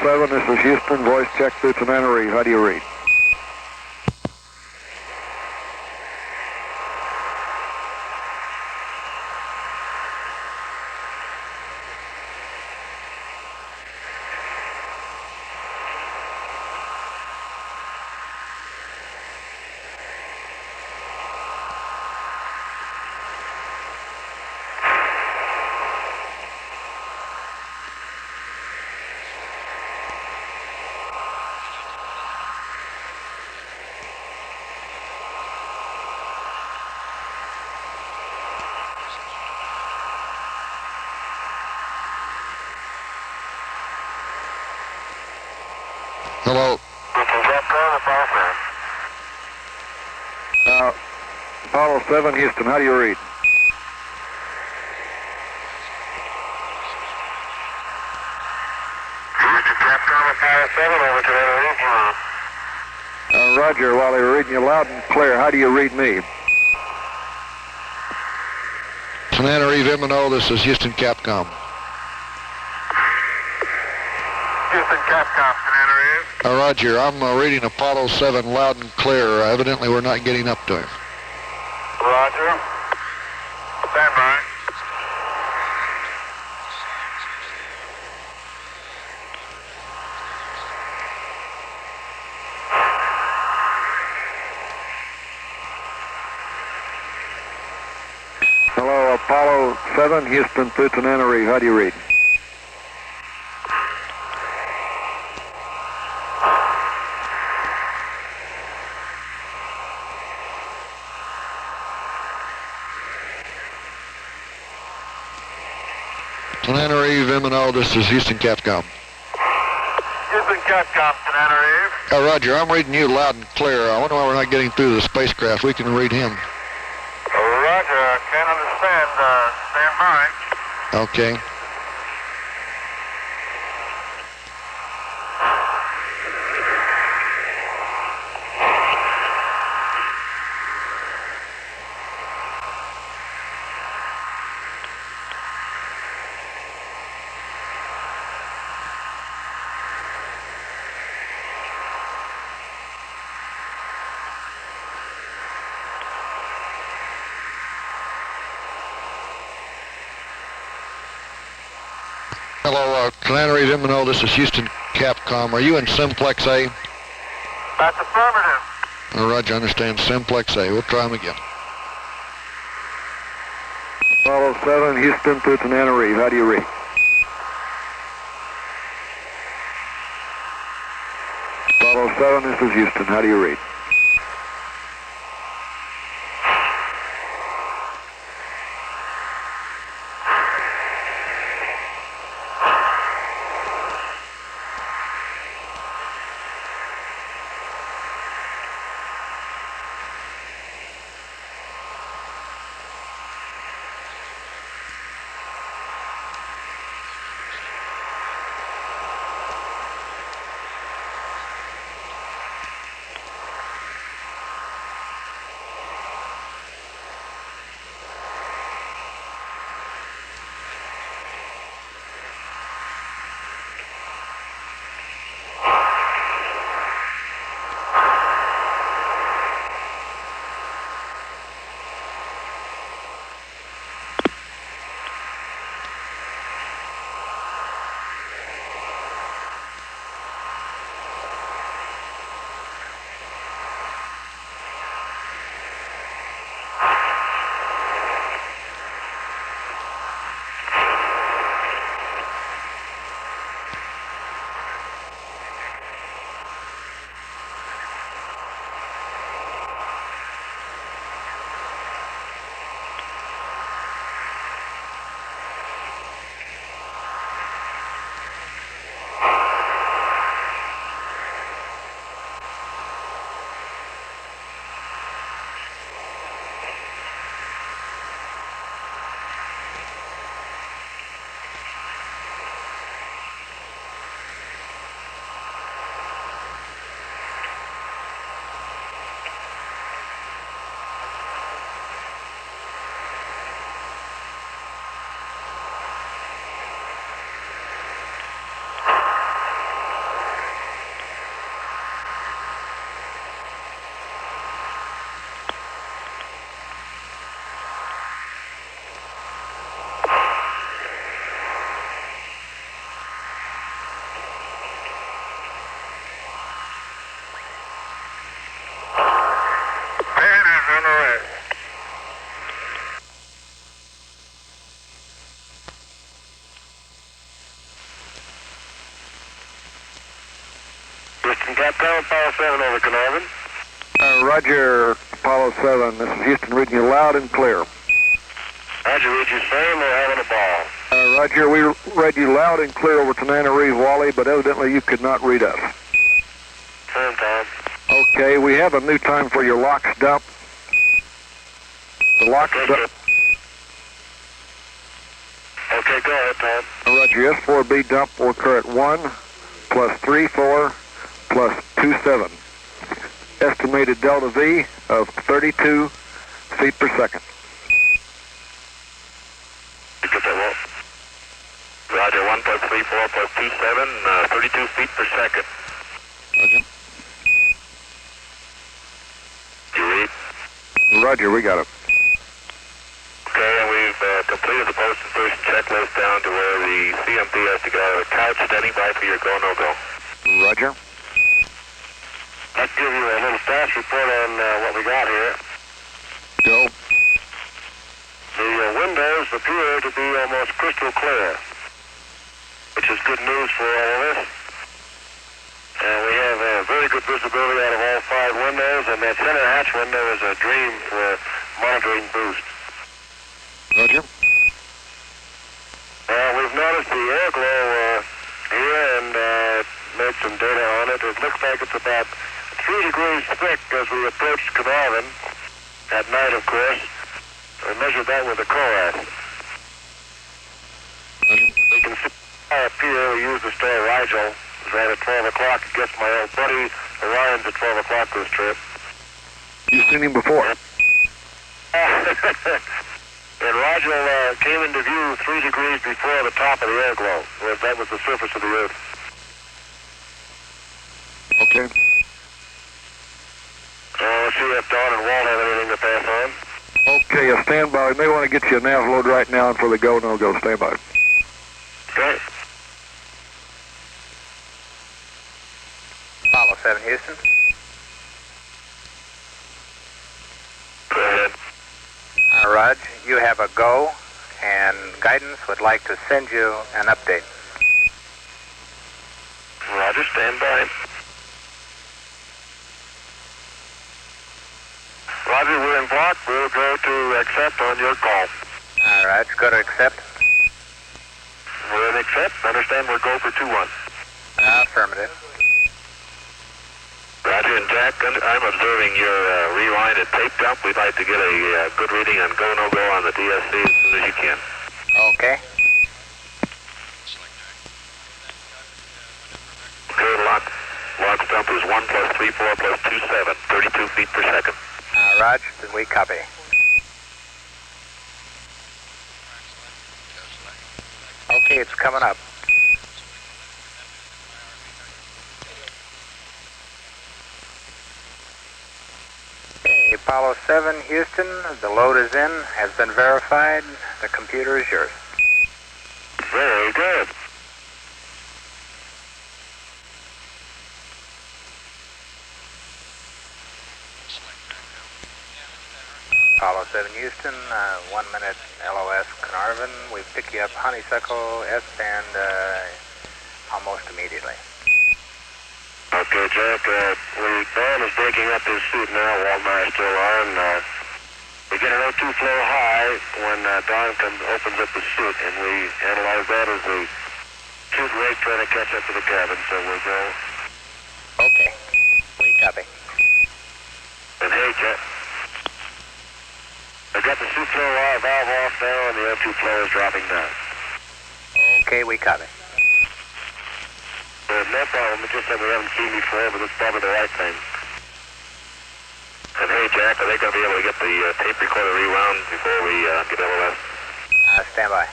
7, this is Houston. Voice check through to Nana Reed. How do you read? Hello. Apollo 7, Houston, how do you read? Houston, Capcom, Apollo 7, over to Nana Reed. Roger, while they were reading you loud and clear, how do you read me? Nana Reed, M&O, this is Houston Capcom. Houston, Capcom, Nana Reed. Roger, I'm reading Apollo 7 loud and clear. Evidently, we're not getting up to him. Roger. Stand by. Hello, Apollo 7, Houston, through to Nana Reed. How do you read? Nana Reed, M&O, this is Houston Capcom. Houston, Capcom, Nana Reed. Roger, I'm reading you loud and clear. I wonder why we're not getting through the spacecraft. We can read him. Roger, can't understand. Stand by. Okay. Hello, Nana Reed, M&O, this is Houston Capcom. Are you in Simplex A? That's affirmative. Roger, I understand. Simplex A. We'll try him again. Apollo 7, Houston, through to Nana Reed. How do you read? Apollo 7, this is Houston. How do you read? Capcom, Apollo 7 over Cunningham. Roger, Apollo 7. This is Houston reading you loud and clear. Roger, read you same or having a ball? Roger, we read you loud and clear over Tananarive, Wally, but evidently you could not read us. Same time. Okay, we have a new time for your LOX dump. The LOX dump. Okay, go ahead, Tom. Roger, your S4B dump will occur at 1 plus 34 plus 27. Estimated delta V of 32 feet per second. You get that well? Roger, 1 plus 34 plus 27, 32 feet per second. Roger. You read? Roger, we got it. Okay, and we've completed the post-insertion checklist down to where the CMP has to go. Couch standing by for your go-no-go. Roger. Let's give you a little status report on what we got here. Go. The windows appear to be almost crystal clear, which is good news for all of us. And we have very good visibility out of all 5 windows, and that center hatch window is a dream for monitoring boost. Roger. We've noticed the air glow here and made some data on it. It looks like it's about 3 degrees thick as we approached Cunningham at night, of course. We measured that with the COAS. We can see up here, we use the star Rigel. It's right at 12 o'clock. It gets my old buddy Orion's at 12 o'clock this trip. You've seen him before. And Rigel came into view 3 degrees before the top of the air glow. That was the surface of the Earth. Okay. Let's see if Donn and Walt have anything to pass on. Okay, stand by. We may want to get you a nav load right now for the go-no-go. Stand by. Okay. Apollo 7, Houston. Go ahead. Raj, you have a go, and guidance would like to send you an update. Roger, stand by. Roger, we're in block. We'll go to accept on your call. All right, go to accept. We're in accept. Understand we're go for 2-1. Affirmative. Roger, and Jack, I'm observing your rewind and tape dump. We'd like to get a good reading on go, no go on the DSC as soon as you can. Okay. Okay, lock dump is 1 plus 34 plus 27, 32 feet per second. Raj, we copy. Okay, it's coming up. Okay, Apollo 7, Houston, the load is in, has been verified. The computer is yours. Very good. Apollo 7, Houston, 1 minute LOS Carnarvon. We pick you up Honeysuckle S-band almost immediately. Okay, Jack, Donn is breaking up his suit now. Walt and I are still on. We get an O2 flow high when Donn opens up the suit, and we analyze that as the suit rate trying to catch up to the cabin, so we'll go. Okay, we copy. And hey, Jack, I got the suit flow valve off now, and the O2 flow is dropping down. Okay, we copy. No problem. It's just that we haven't seen before, but it's probably the right thing. And hey, Jack, are they going to be able to get the tape recorder rewound before we get LOS? Stand by.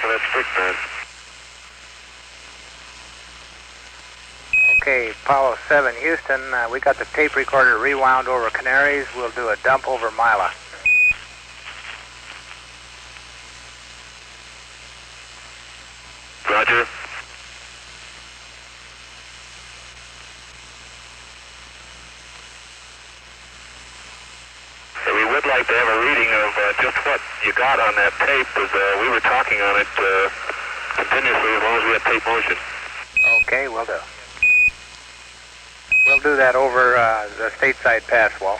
So that's fixed then. Okay, Apollo 7, Houston, we got the tape recorder rewound over Canaries. We'll do a dump over Mila. Roger. So we would like to have a reading of just what you got on that tape, because we were talking on it continuously as long as we had tape motion. Okay, will do. We'll do that over the stateside pass wall.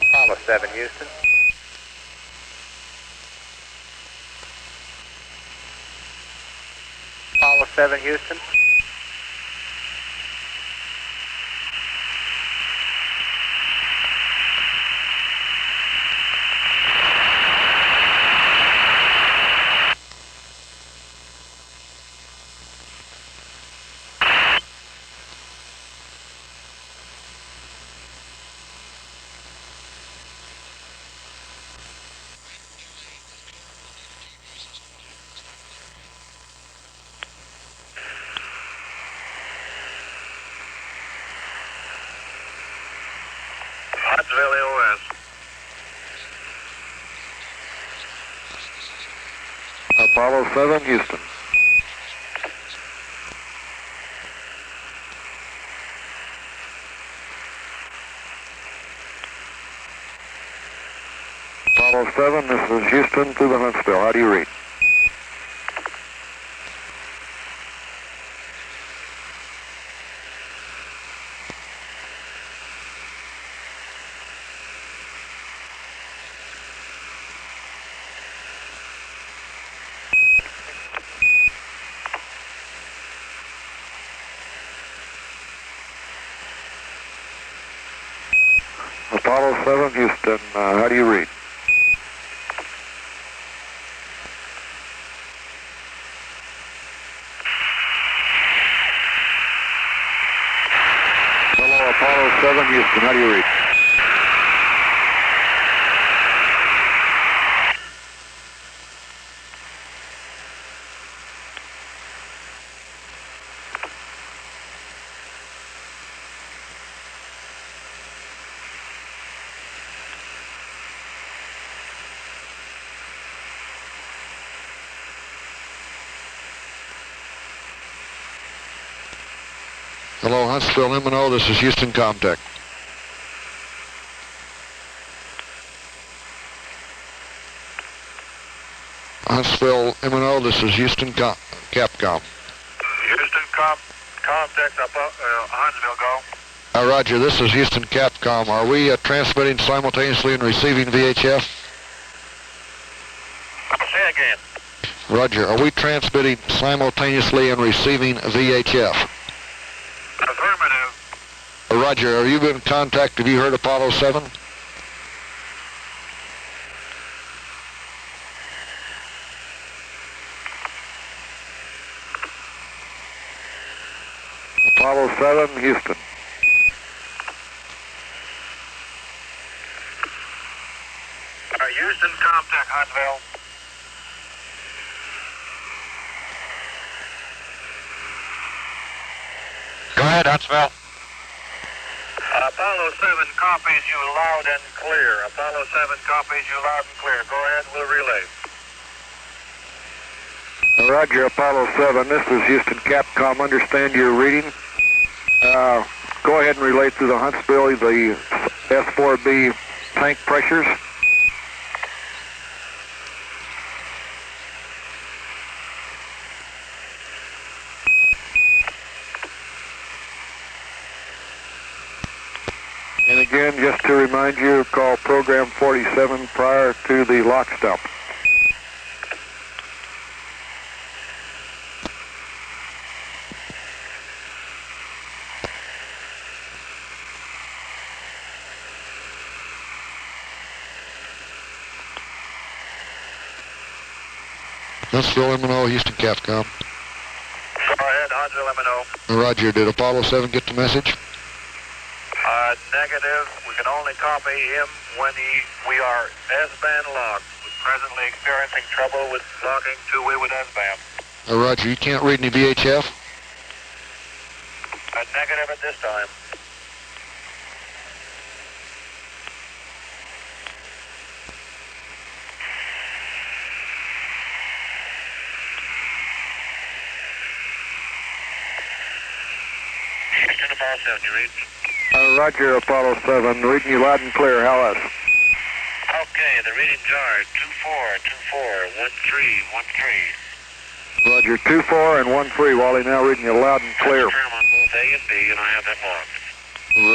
Apollo 7, Houston. Apollo 7, Houston. Huntsville, EOS. Apollo 7, Houston. Apollo 7, this is Houston to the Huntsville. How do you read? Apollo 7, Houston, how do you read? Hello, Apollo 7, Houston, how do you read? Hello, Huntsville, M&O, this is Houston Comtech. Huntsville, M&O, this is Houston Capcom. Houston, Comtech, Huntsville, go. Roger, this is Houston Capcom. Are we transmitting simultaneously and receiving VHF? Say again. Roger, are we transmitting simultaneously and receiving VHF? Affirmative. Roger, are you in contact? Have you heard Apollo 7? Apollo 7, Houston. Houston, Comtech, Huntsville. Go ahead, Huntsville. Apollo 7 copies you loud and clear. Apollo 7 copies you loud and clear. Go ahead, we'll relay. Roger, Apollo 7, this is Houston Capcom. Understand your reading. Go ahead and relay to the Huntsville the S4B tank pressures. And again, just to remind you, call program 47 prior to the lock stump. Huntsville, M&O, Houston Capcom. Go ahead, Huntsville, M&O. Roger, did Apollo 7 get the message? Negative. We can only copy him when we are S-band locked. We're presently experiencing trouble with locking two-way with S-band. Roger, you can't read any VHF? Negative at this time. Houston, Apollo 7, you read? Roger, Apollo 7. Reading you loud and clear. How else? Okay, the readings are 24, 13, 13. Roger, 24 and 13, Wally. Now reading you loud and clear. On both A and B, and I have that logged.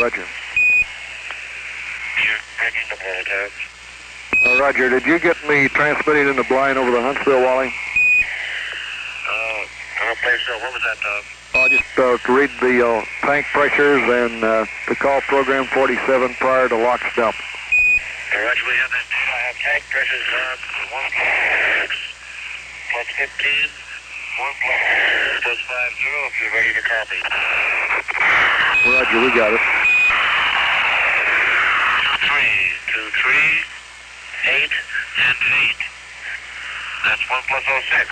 Roger. You're bringing the prototypes. Roger, did you get me transmitting in the blind over the Huntsville, Wally? I don't believe so. What was that, Tom? Just to read the tank pressures and to call program 47 prior to lock stop. Roger, we have that data. I have tank pressures on 1 plus 15, 1 plus 50 if you're ready to copy. Roger, we got it. 2, 3, 8, and 8. That's 1 plus 06.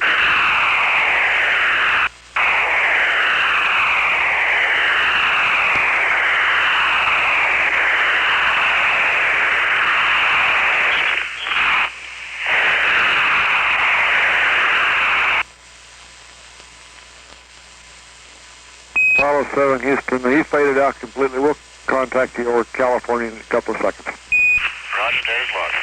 Apollo 7, Houston. He faded out completely. We'll contact you over California in a couple of seconds. Roger, there's lost.